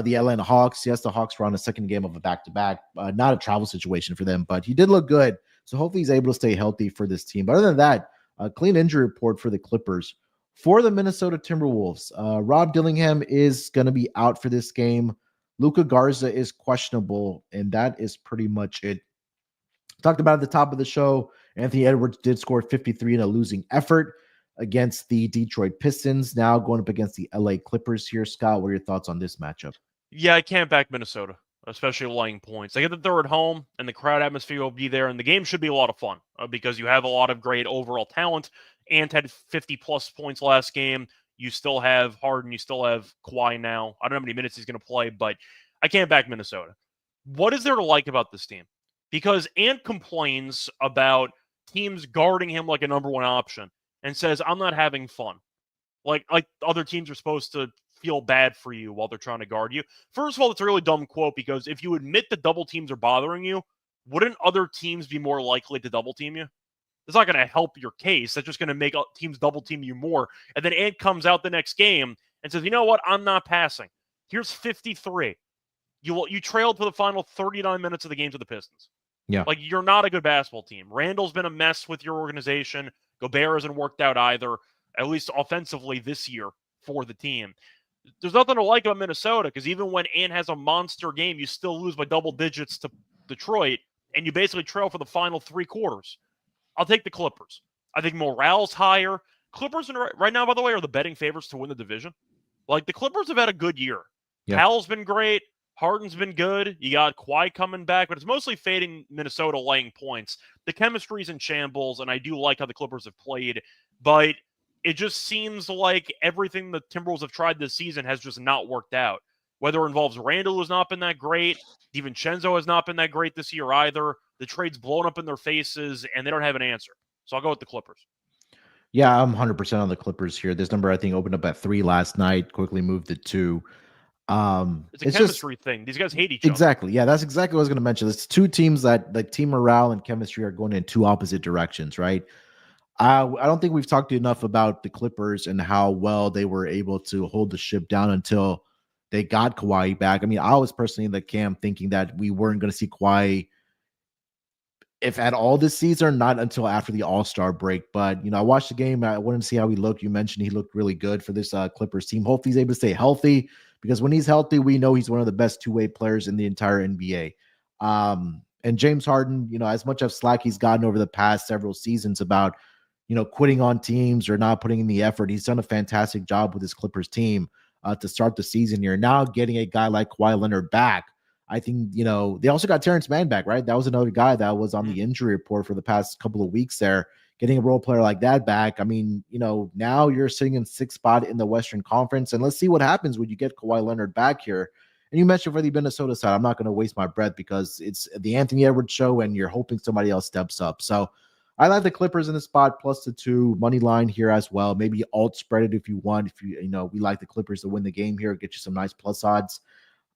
the Atlanta Hawks. Yes, the Hawks were on a second game of a back-to-back. Not a travel situation for them, but he did look good. So hopefully he's able to stay healthy for this team. But other than that, a clean injury report for the Clippers. For the Minnesota Timberwolves, Rob Dillingham is going to be out for this game. Luka Garza is questionable, and that is pretty much it. Talked about at the top of the show, Anthony Edwards did score 53 in a losing effort against the Detroit Pistons. Now going up against the LA Clippers here. Scott, what are your thoughts on this matchup? Yeah, I can't back Minnesota, especially laying points. I get that they're at home, and the crowd atmosphere will be there, and the game should be a lot of fun because you have a lot of great overall talent. Ant had 50-plus points last game. You still have Harden. You still have Kawhi now. I don't know how many minutes he's going to play, but I can't back Minnesota. What is there to like about this team? Because Ant complains about teams guarding him like a number one option and says, I'm not having fun. Like other teams are supposed to feel bad for you while they're trying to guard you. First of all, it's a really dumb quote because if you admit that double teams are bothering you, wouldn't other teams be more likely to double team you? It's not going to help your case. That's just going to make teams double team you more. And then Ant comes out the next game and says, you know what? I'm not passing. Here's 53. You trailed for the final 39 minutes of the game to the Pistons. Yeah. Like, you're not a good basketball team. Randall's been a mess with your organization. Gobert hasn't worked out either, at least offensively this year for the team. There's nothing to like about Minnesota because even when Ant has a monster game, you still lose by double digits to Detroit, and you basically trail for the final 3 quarters. I'll take the Clippers. I think morale's higher. Clippers right now, by the way, are the betting favorites to win the division. Like, the Clippers have had a good year. Yeah. Powell's been great. Harden's been good. You got Kawhi coming back, but it's mostly fading Minnesota laying points. The chemistry's in shambles, and I do like how the Clippers have played, but it just seems like everything the Timberwolves have tried this season has just not worked out. Whether it involves Randall, who's not been that great, DiVincenzo has not been that great this year either. The trade's blown up in their faces, and they don't have an answer. So I'll go with the Clippers. Yeah, I'm 100% on the Clippers here. This number, I think, opened up at 3 last night, quickly moved to 2. It's a chemistry thing. These guys hate each other. Exactly. Yeah, that's exactly what I was going to mention. It's 2 teams that the team morale and chemistry are going in 2 opposite directions, right? I don't think we've talked enough about the Clippers and how well they were able to hold the ship down until they got Kawhi back. I mean, I was personally in the camp thinking that we weren't going to see Kawhi, if at all, this season, not until after the All-Star break. But, I watched the game. I wanted to see how he looked. You mentioned he looked really good for this Clippers team. Hopefully he's able to stay healthy because when he's healthy, we know he's one of the best 2-way players in the entire NBA. And James Harden, as much of slack he's gotten over the past several seasons about, quitting on teams or not putting in the effort, he's done a fantastic job with his Clippers team to start the season here. Now getting a guy like Kawhi Leonard back, I think, they also got Terrence Mann back, right? That was another guy that was on the injury report for the past couple of weeks there. Getting a role player like that back, I mean, now you're sitting in 6th spot in the Western Conference, and let's see what happens when you get Kawhi Leonard back here. And you mentioned for the Minnesota side, I'm not going to waste my breath because it's the Anthony Edwards show, and you're hoping somebody else steps up. So I like the Clippers in the spot plus the 2 money line here as well. Maybe alt spread it if you want. If we like the Clippers to win the game here, get you some nice plus odds.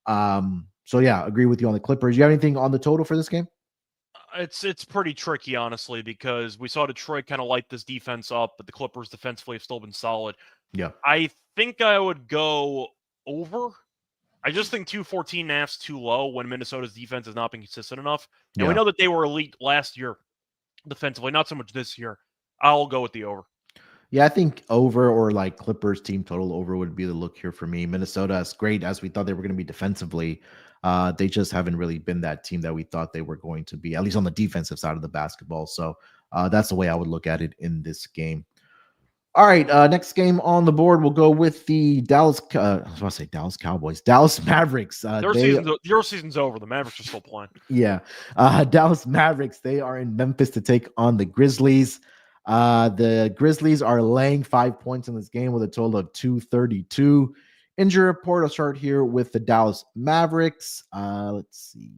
So yeah, agree with you on the Clippers. You have anything on the total for this game? It's pretty tricky, honestly, because we saw Detroit kind of light this defense up, but the Clippers defensively have still been solid. Yeah, I think I would go over. I just think 214.5 is too low when Minnesota's defense has not been consistent enough. And we know that they were elite last year defensively, not so much this year. I'll go with the over. Yeah, I think over or like Clippers team total over would be the look here for me. Minnesota, as great as we thought they were going to be defensively, they just haven't really been that team that we thought they were going to be, at least on the defensive side of the basketball. So that's the way I would look at it in this game. All right, next game on the board, we'll go with the Dallas Cowboys, Dallas Mavericks. Your season's over. The Mavericks are still playing. Yeah, Dallas Mavericks, they are in Memphis to take on the Grizzlies. The Grizzlies are laying 5 points in this game with a total of 232. Injury report, I'll start here with the Dallas Mavericks. Let's see.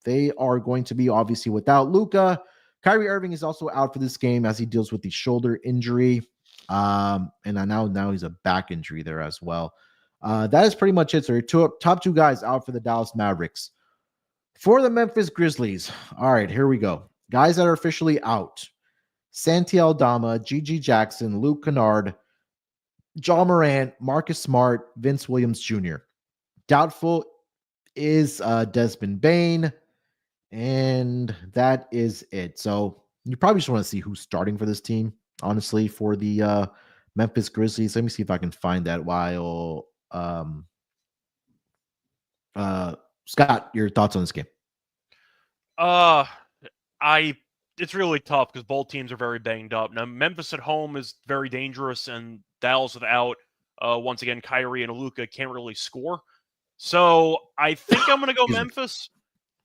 They are going to be obviously without Luka. Kyrie Irving is also out for this game as he deals with the shoulder injury. And now he's a back injury there as well. That is pretty much it. So your top 2 guys out for the Dallas Mavericks. For the Memphis Grizzlies, all right, here we go. Guys that are officially out. Santi Aldama, Gigi Jackson, Luke Kennard, Ja Morant, Marcus Smart, Vince Williams Jr. Doubtful is Desmond Bane, and that is it. So you probably just want to see who's starting for this team, honestly, for the Memphis Grizzlies. Let me see if I can find that while Scott, your thoughts on this game? It's really tough because both teams are very banged up. Now, Memphis at home is very dangerous, and Dallas without, once again, Kyrie and Luka can't really score. So I think I'm going to go Memphis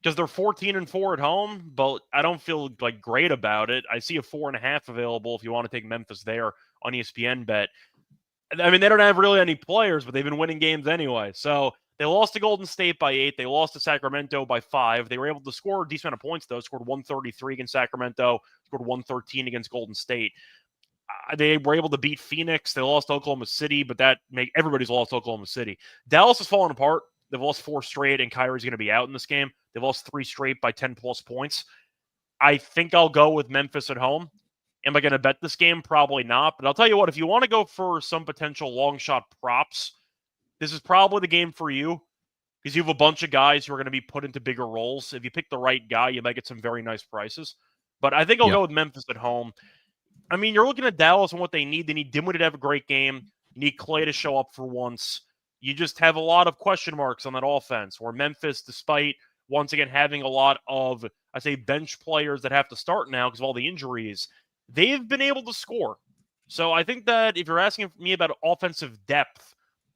because they're 14-4 at home, but I don't feel like great about it. I see a 4.5 available if you want to take Memphis there on ESPN bet. I mean, they don't have really any players, but they've been winning games anyway. So they lost to Golden State by 8. They lost to Sacramento by 5. They were able to score a decent amount of points, though. Scored 133 against Sacramento. Scored 113 against Golden State. They were able to beat Phoenix. They lost to Oklahoma City, but everybody's lost to Oklahoma City. Dallas has fallen apart. They've lost 4 straight, and Kyrie's going to be out in this game. They've lost 3 straight by 10-plus points. I think I'll go with Memphis at home. Am I going to bet this game? Probably not. But I'll tell you what, if you want to go for some potential long shot props, this is probably the game for you because you have a bunch of guys who are going to be put into bigger roles. If you pick the right guy, you might get some very nice prices. But I think I'll go with Memphis at home. I mean, you're looking at Dallas and what they need. They need Dinwiddie to have a great game. You need Clay to show up for once. You just have a lot of question marks on that offense where Memphis, despite once again having a lot of, I say, bench players that have to start now because of all the injuries, they've been able to score. So I think that if you're asking me about offensive depth,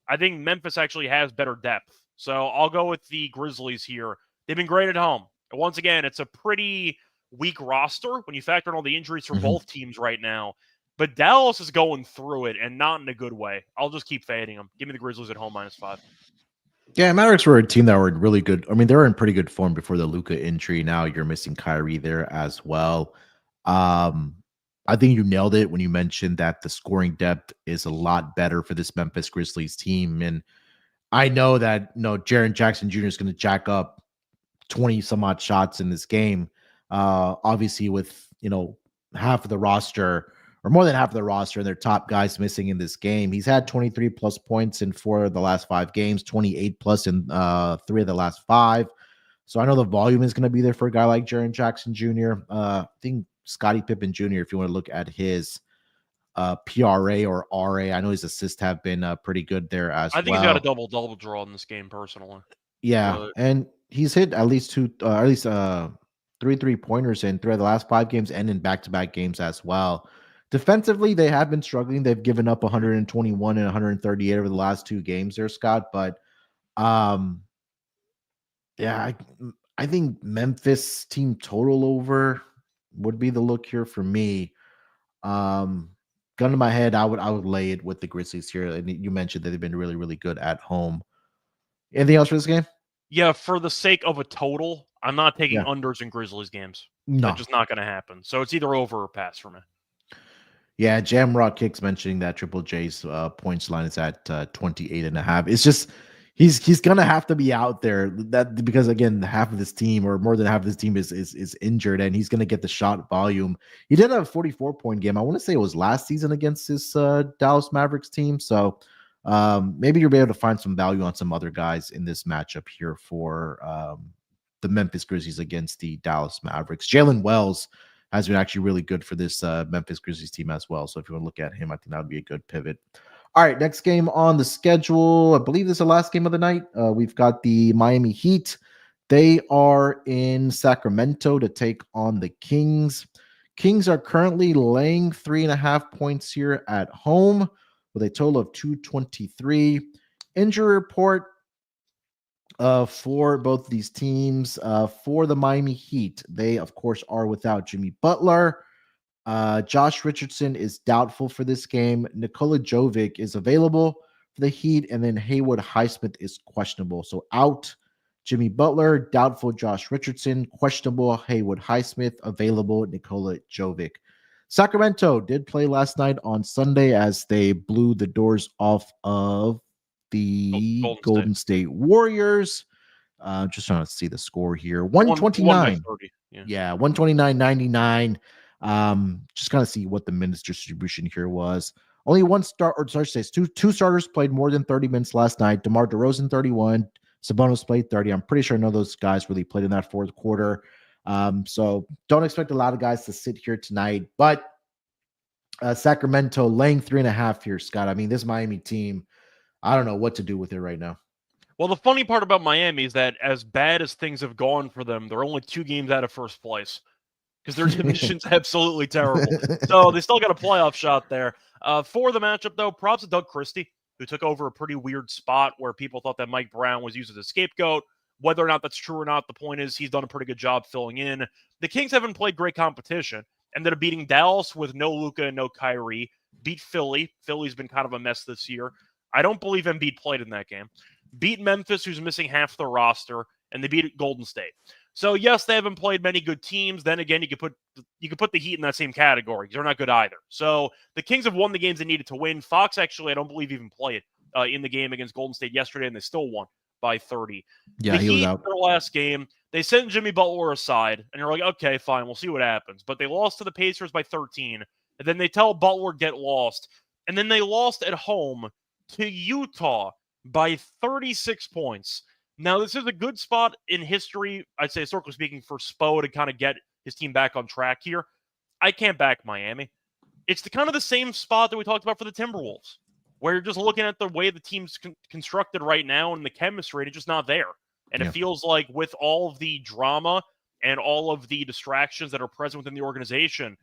I think Memphis actually has better depth. So I'll go with the Grizzlies here. They've been great at home. And once again, it's a pretty weak roster when you factor in all the injuries for both teams right now. But Dallas is going through it and not in a good way. I'll just keep fading them. Give me the Grizzlies at home -5. Yeah, Mavericks were a team that were really good. I mean, they were in pretty good form before the Luka injury. Now you're missing Kyrie there as well. I think you nailed it when you mentioned that the scoring depth is a lot better for this Memphis Grizzlies team. And I know that Jaren Jackson Jr. is going to jack up 20 some odd shots in this game. Obviously, with half of the roster or more than half of the roster and their top guys missing in this game, he's had 23 plus points in 4 of the last 5 games, 28 plus in 3 of the last 5. So I know the volume is going to be there for a guy like Jaren Jackson Jr. I think Scottie Pippen Jr., if you want to look at his PRA or RA, I know his assists have been pretty good there as well. I think he's got a double-double draw in this game, personally. Yeah, and he's hit at least 2, at least three 3-pointers in throughout the last 5 games and in back-to-back games as well. Defensively, they have been struggling. They've given up 121 and 138 over the last 2 games there, Scott. But yeah, I think Memphis team total over would be the look here for me. Gun to my head, I would lay it with the Grizzlies here. And you mentioned that they've been really, really good at home. Anything else for this game? Yeah, for the sake of a total, I'm not taking Yeah. unders in Grizzlies games. No. That's just not going to happen. So it's either over or pass for me. Yeah, Jamrock Kicks mentioning that Triple J's points line is at 28.5. It's just he's gonna have to be out there that because again, half of this team or more than half of this team is injured, and he's gonna get the shot volume. He did have a 44-point game. I want to say it was last season against this Dallas Mavericks team. So maybe you'll be able to find some value on some other guys in this matchup here for the Memphis Grizzlies against the Dallas Mavericks. Jalen Wells has been actually really good for this Memphis Grizzlies team as well. So if you want to look at him, I think that would be a good pivot. All right, next game on the schedule. I believe this is the last game of the night. We've got the Miami Heat. They are in Sacramento to take on the Kings. Kings are currently laying 3.5 points here at home with a total of 223. Injury report for both these teams. For the Miami Heat, they, of course, are without Jimmy Butler. Josh Richardson is doubtful for this game. Nikola Jovic is available for the Heat, and then Haywood Highsmith is questionable. So out Jimmy Butler, doubtful Josh Richardson, questionable Haywood Highsmith, available Nikola Jovic. Sacramento did play last night on Sunday as they blew the doors off of the Golden State Warriors. Just trying to see the score here. 129. Yeah, 129-99. Just kind of see what the minutes distribution here was. Only one start, or sorry, two starters played more than 30 minutes last night. DeMar DeRozan 31, Sabonis played 30. I'm pretty sure none of those guys really played in that fourth quarter. So don't expect a lot of guys to sit here tonight. But Sacramento laying 3.5 here, Scott. I mean, this Miami team, I don't know what to do with it right now. Well, the funny part about Miami is that as bad as things have gone for them, they're only 2 games out of first place because their division's absolutely terrible. So they still got a playoff shot there. For the matchup, though, props to Doug Christie, who took over a pretty weird spot where people thought that Mike Brown was used as a scapegoat. Whether or not that's true or not, the point is he's done a pretty good job filling in. The Kings haven't played great competition. Ended up beating Dallas with no Luka and no Kyrie. Beat Philly. Philly's been kind of a mess this year. I don't believe Embiid played in that game. Beat Memphis, who's missing half the roster, and they beat Golden State. So yes, they haven't played many good teams. Then again, you could put the Heat in that same category because they're not good either. So the Kings have won the games they needed to win. Fox actually, I don't believe, even played in the game against Golden State yesterday, and they still won by 30. Yeah, the Heat, their last game, they sent Jimmy Butler aside, and you're like, okay, fine, we'll see what happens. But they lost to the Pacers by 13, and then they tell Butler get lost, and then they lost at home to Utah by 36 points. Now, this is a good spot in history, I'd say historically speaking, for Spo to kind of get his team back on track here. I can't back Miami. It's the kind of the same spot that we talked about for the Timberwolves, where you're just looking at the way the team's constructed right now and the chemistry, and it's just not there. And It feels like with all of the drama and all of the distractions that are present within the organization,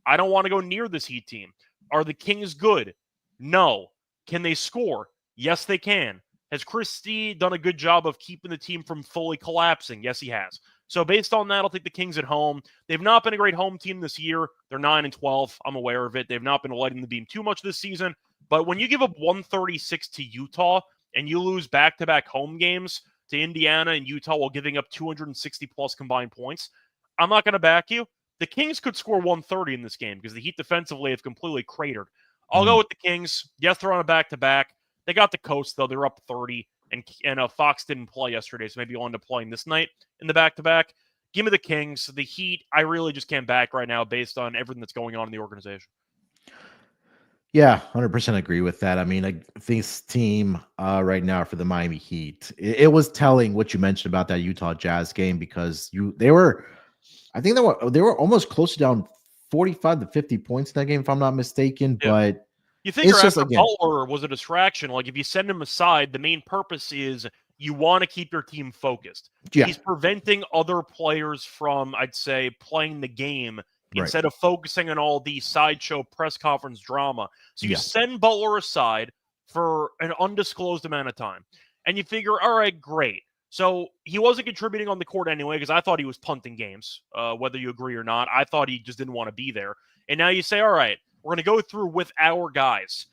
I don't want to go near this Heat team. Are the Kings good? No. Can they score? Yes, they can. Has Christie done a good job of keeping the team from fully collapsing? Yes, he has. So based on that, I'll take the Kings at home. They've not been a great home team this year. They're 9-12. I'm aware of it. They've not been lighting the beam too much this season. But when you give up 136 to Utah and you lose back-to-back home games to Indiana and Utah while giving up 260-plus combined points, I'm not going to back you. The Kings could score 130 in this game because the Heat defensively have completely cratered. I'll go with the Kings. Yes, they're on a back-to-back. They got the coast, though. They're up 30, and Fox didn't play yesterday, so maybe you'll end up playing this night in the back-to-back. Give me the Kings. The Heat, I really just can't back right now based on everything that's going on in the organization. Yeah, 100% agree with that. I mean, this team right now for the Miami Heat, it was telling what you mentioned about that Utah Jazz game because they were almost close to down 45 to 50 points in that game, if I'm not mistaken. Yeah. But you think after Butler was a distraction. Like if you send him aside, the main purpose is you want to keep your team focused. Yeah. He's preventing other players from, I'd say, playing the game Right. instead of focusing on all the sideshow press conference drama. So you send Butler aside for an undisclosed amount of time. And you figure, all right, great. So he wasn't contributing on the court anyway because I thought he was punting games, whether you agree or not. I thought he just didn't want to be there. And now you say, all right, we're going to go through with our guys.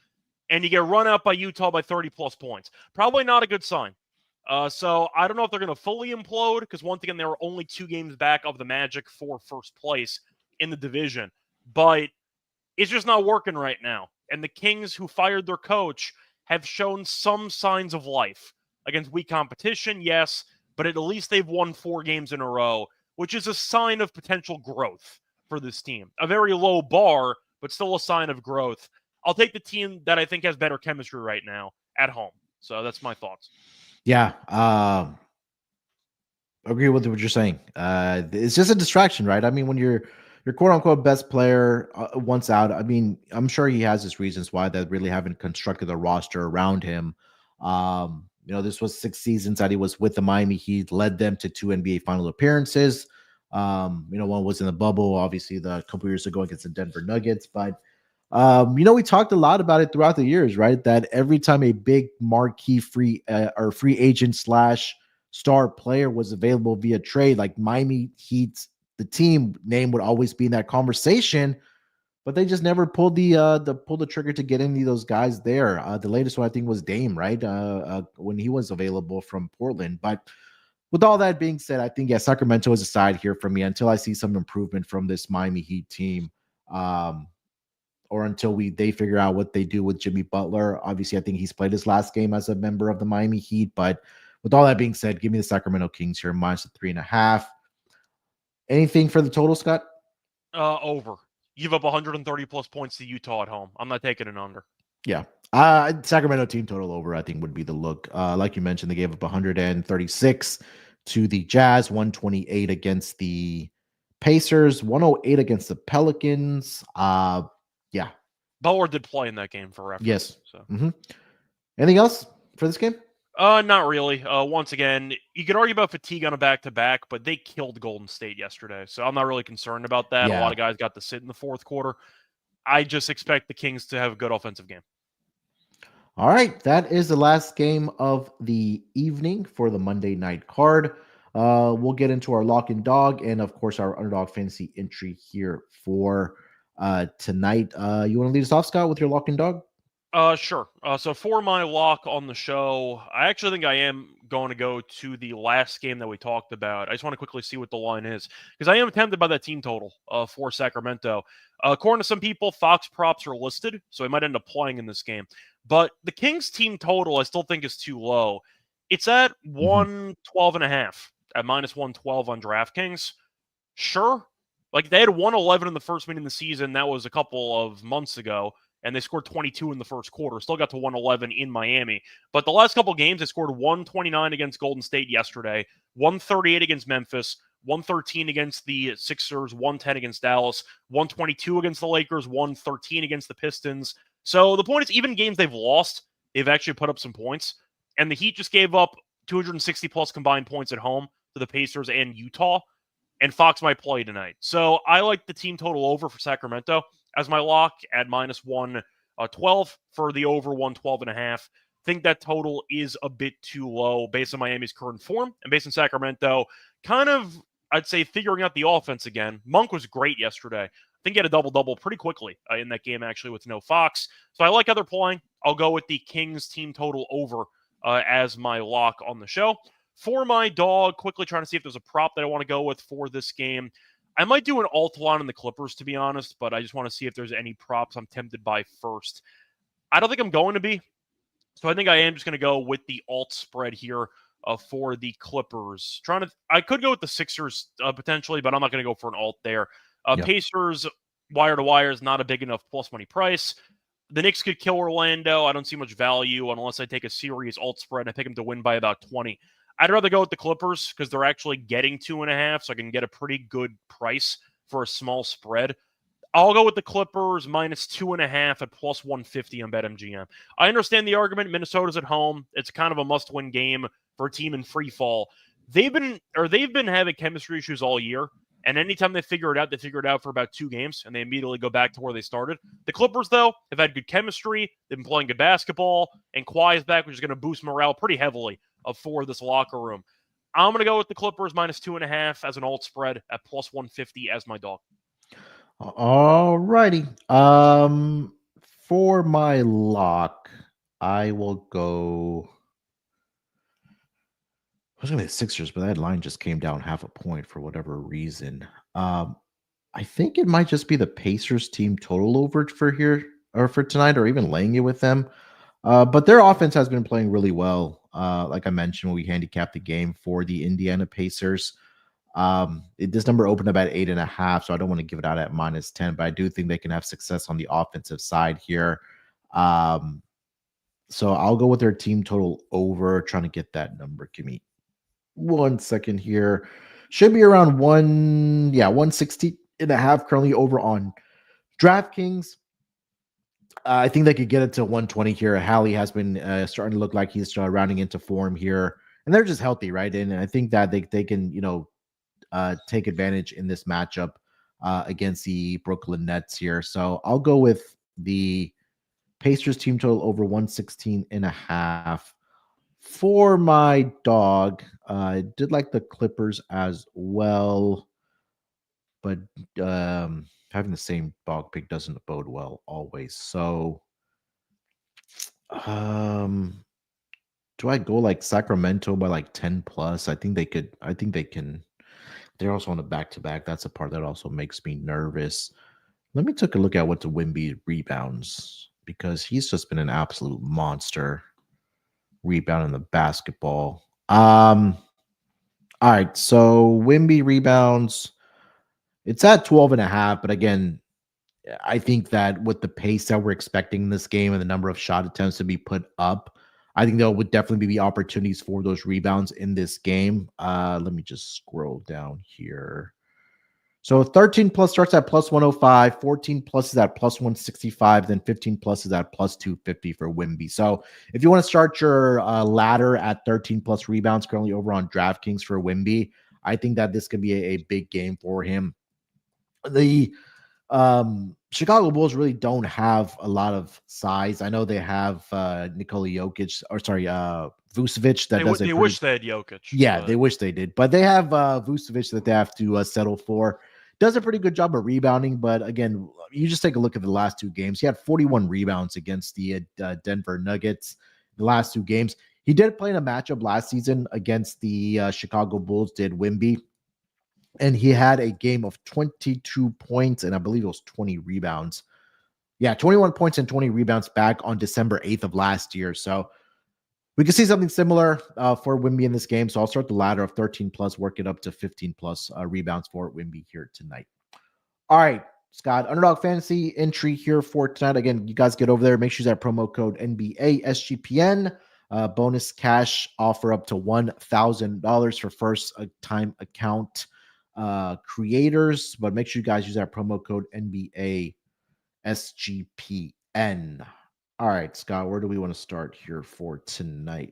And you get run out by Utah by 30-plus points. Probably not a good sign. So I don't know if they're going to fully implode because, once again, they were only 2 games back of the Magic for first place in the division. But it's just not working right now. And the Kings, who fired their coach, have shown some signs of life. Against weak competition, yes, but at least they've won 4 games in a row, which is a sign of potential growth for this team. A very low bar, but still a sign of growth. I'll take the team that I think has better chemistry right now at home. So that's my thoughts. Yeah. Agree with what you're saying. It's just a distraction, right? I mean, when your quote unquote best player wants out, I mean, I'm sure he has his reasons why they really haven't constructed a roster around him. This was 6 seasons that he was with the Miami Heat, led them to 2 NBA final appearances. One was in the bubble, obviously, a couple years ago against the Denver Nuggets. But, we talked a lot about it throughout the years, right? That every time a big marquee free agent / star player was available via trade, like Miami Heat, the team name would always be in that conversation. But they just never pulled the trigger to get any of those guys there. The latest one I think was Dame, right? When he was available from Portland. But with all that being said, I think Sacramento is a side here for me until I see some improvement from this Miami Heat team, or until they figure out what they do with Jimmy Butler. Obviously, I think he's played his last game as a member of the Miami Heat. But with all that being said, give me the Sacramento Kings here -3.5. Anything for the total, Scott? Over. Give up 130-plus points to Utah at home. I'm not taking an under. Yeah. Sacramento team total over, I think, would be the look. Like you mentioned, they gave up 136 to the Jazz, 128 against the Pacers, 108 against the Pelicans. Yeah. Butler did play in that game for reference. Yes. So. Anything else for this game? Not really. Once again, you could argue about fatigue on a back-to-back, but they killed Golden State yesterday, so I'm not really concerned about that. Yeah. A lot of guys got to sit in the fourth quarter. I just expect the Kings to have a good offensive game. All right, that is the last game of the evening for the Monday night card. We'll get into our lock and dog and, of course, our Underdog Fantasy entry here for tonight. You want to lead us off, Scott, with your lock and dog? Sure. So for my lock on the show, I actually think I am going to go to the last game that we talked about. I just want to quickly see what the line is because I am tempted by that team total for Sacramento. According to some people, Fox props are listed, so he might end up playing in this game. But the Kings team total I still think is too low. It's at 112.5 at -112 on DraftKings. Sure. Like they had 111 in the first meeting of the season. That was a couple of months ago. And they scored 22 in the first quarter. Still got to 111 in Miami. But the last couple games, they scored 129 against Golden State yesterday, 138 against Memphis, 113 against the Sixers, 110 against Dallas, 122 against the Lakers, 113 against the Pistons. So the point is, even games they've lost, they've actually put up some points. And the Heat just gave up 260-plus combined points at home to the Pacers and Utah. And Fox might play tonight. So I like the team total over for Sacramento as my lock at -112 for the over 112.5. Think that total is a bit too low based on Miami's current form and based on Sacramento kind of, I'd say, figuring out the offense again. Monk was great yesterday. I think he had a double-double pretty quickly in that game, actually, with no Fox. So I like how they're playing. I'll go with the Kings team total over as my lock on the show. For my dog, quickly trying to see if there's a prop that I want to go with for this game. I might do an alt line on the Clippers, to be honest, but I just want to see if there's any props I'm tempted by first. I don't think I'm going to be, so I think I am just going to go with the alt spread here for the Clippers. I could go with the Sixers potentially, but I'm not going to go for an alt there. Pacers, wire to wire is not a big enough plus money price. The Knicks could kill Orlando. I don't see much value unless I take a serious alt spread and I pick them to win by about 20. I'd rather go with the Clippers because they're actually getting 2.5, so I can get a pretty good price for a small spread. I'll go with the Clippers -2.5 at +150 on BetMGM. I understand the argument. Minnesota's at home. It's kind of a must-win game for a team in free fall. They've been having chemistry issues all year. And anytime they figure it out for about 2 games, and they immediately go back to where they started. The Clippers, though, have had good chemistry. They've been playing good basketball, and Kawhi is back, which is going to boost morale pretty heavily for this locker room. I'm going to go with the Clippers minus 2.5 as an alt spread at plus 150 as my dog. All righty. For my lock, I will go. I was going to say Sixers, but that line just came down half a point for whatever reason. I think it might just be the Pacers team total over for here or for tonight, or even laying it with them. But their offense has been playing really well. Like I mentioned, when we handicapped the game for the Indiana Pacers, this number opened about 8.5, so I don't want to give it out at minus 10, but I do think they can have success on the offensive side here. So I'll go with their team total over, trying to get that number. Give me 1 second here. Should be around 160.5 currently over on DraftKings. I think they could get it to 120 here. Hallie has been starting to look like he's rounding into form here, and they're just healthy, right? And I think that they can, take advantage in this matchup against the Brooklyn Nets here. So I'll go with the Pacers team total over 116.5. For my dog, I did like the Clippers as well, but having the same dog pick doesn't bode well always. So do I go like Sacramento by like 10 plus? I think they can. They're also on a back-to-back. That's a part that also makes me nervous. Let me take a look at what the Wemby rebounds, because he's just been an absolute monster rebounding the basketball. All right, so Wemby rebounds, it's at 12.5, but again, I think that with the pace that we're expecting in this game and the number of shot attempts to be put up, I think there would definitely be opportunities for those rebounds in this game. Let me just scroll down here. So 13 plus starts at plus 105, 14 plus is at plus 165, then 15 plus is at plus 250 for Wemby. So if you want to start your ladder at 13 plus rebounds currently over on DraftKings for Wemby, I think that this could be a big game for him. The Chicago Bulls really don't have a lot of size. I know they have Nikola Jokic, Vucevic. They wish they had Jokic. Yeah, they wish they did. But they have Vucevic that they have to settle for. Does a pretty good job of rebounding, but again, you just take a look at the last 2 games. He had 41 rebounds against the Denver Nuggets the last 2 games. He did play in a matchup last season against the Chicago Bulls, did Wemby, and he had a game of 22 points, and I believe it was 20 rebounds. Yeah, 21 points and 20 rebounds back on December 8th of last year. So we can see something similar for Wemby in this game. So I'll start the ladder of 13 plus, work it up to 15 plus rebounds for Wemby here tonight. All right, Scott, Underdog Fantasy entry here for tonight. Again, you guys get over there. Make sure you use that promo code NBA SGPN. Bonus cash offer up to $1,000 for first time account creators. But make sure you guys use that promo code NBA SGPN. All right, Scott, where do we want to start here for tonight?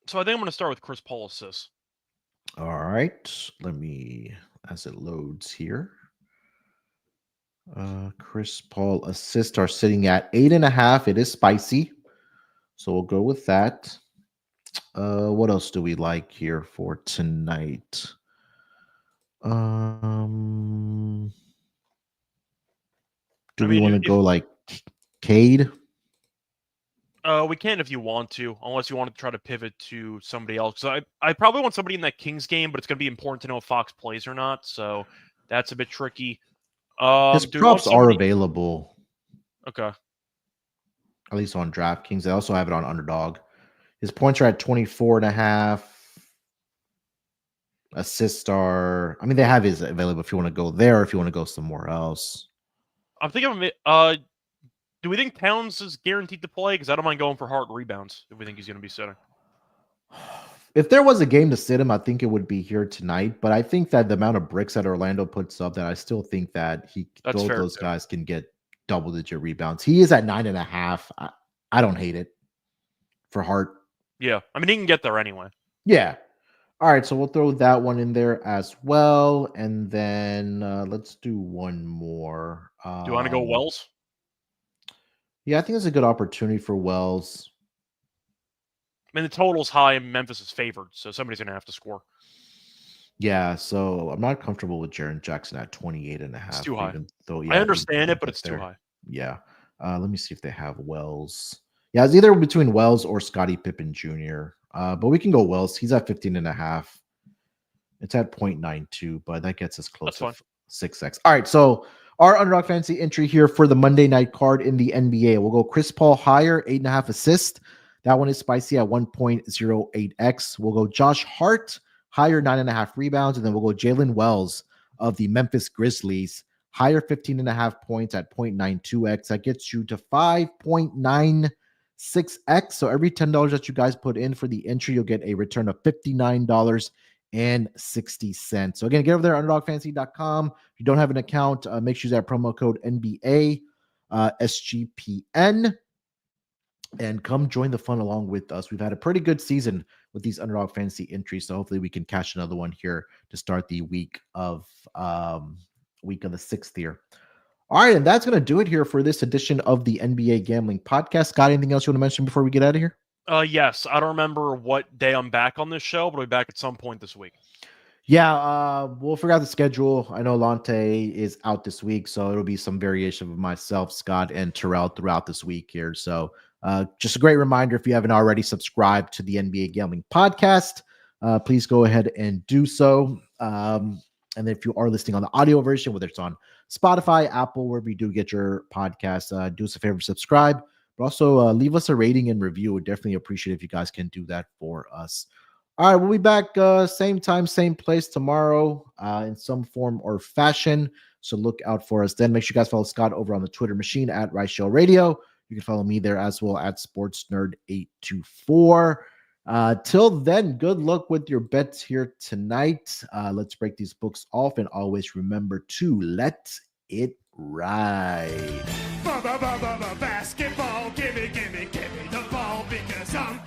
So I think I'm going to start with Chris Paul assists. All right, let me, as it loads here. Chris Paul assists are sitting at 8.5. It is spicy, so we'll go with that. What else do we like here for tonight? Do we want to go like Cade? We can if you want to, unless you want to try to pivot to somebody else. So I probably want somebody in that Kings game, but it's going to be important to know if Fox plays or not. So that's a bit tricky. His props are available. Okay. At least on DraftKings. They also have it on Underdog. His points are at 24.5. Assists are, I mean, they have his available if you want to go there or if you want to go somewhere else. I'm thinking of do we think Towns is guaranteed to play? Because I don't mind going for Hart rebounds if we think he's going to be sitting. If there was a game to sit him, I think it would be here tonight. But I think that the amount of bricks that Orlando puts up, that I still think that those guys can get double-digit rebounds. He is at 9.5. I don't hate it for Hart. Yeah, I mean, he can get there anyway. Yeah. All right, so we'll throw that one in there as well, and then let's do one more. Do you want to go Wells? Yeah, I think it's a good opportunity for Wells. I mean, the total's high and Memphis is favored, so somebody's going to have to score. Yeah, so I'm not comfortable with Jaren Jackson at 28.5. It's too high. Even though, I understand it, but it's too high. Yeah. Let me see if they have Wells. Yeah, it's either between Wells or Scottie Pippen Jr. But we can go Wells. He's at 15.5. It's at 0.92, but that gets us close to 6x. All right, so our Underdog Fantasy entry here for the Monday night card in the NBA. We'll go Chris Paul higher, 8.5 assists. That one is spicy at 1.08x. We'll go Josh Hart higher, 9.5 rebounds. And then we'll go Jalen Wells of the Memphis Grizzlies higher, 15.5 points at 0.92x. That gets you to 5.96x. So every $10 that you guys put in for the entry, you'll get a return of $59.60. So again, get over there, underdogfantasy.com. If you don't have an account, make sure you use that promo code NBA SGPN and come join the fun along with us. We've had a pretty good season with these Underdog Fantasy entries, so hopefully we can catch another one here to start the week of the 6th here. All right, and that's going to do it here for this edition of the NBA Gambling Podcast. Got anything else you want to mention before we get out of here? Yes. I don't remember what day I'm back on this show, but I'll be back at some point this week. Yeah, we'll figure out the schedule. I know Lonte is out this week, so it'll be some variation of myself, Scott, and Terrell throughout this week here. So just a great reminder, if you haven't already subscribed to the NBA Gambling Podcast, please go ahead and do so. And if you are listening on the audio version, whether it's on Spotify, Apple, wherever you do get your podcast, do us a favor, subscribe, but also leave us a rating and review. We'd definitely appreciate it if you guys can do that for us. All right, we'll be back same time, same place tomorrow in some form or fashion. So look out for us then. Make sure you guys follow Scott over on the Twitter machine at Reichel Radio. You can follow me there as well at SportsNerd824. Till then, good luck with your bets here tonight. Let's break these books off, and always remember to let it ride. Basketball, give me the ball because I'm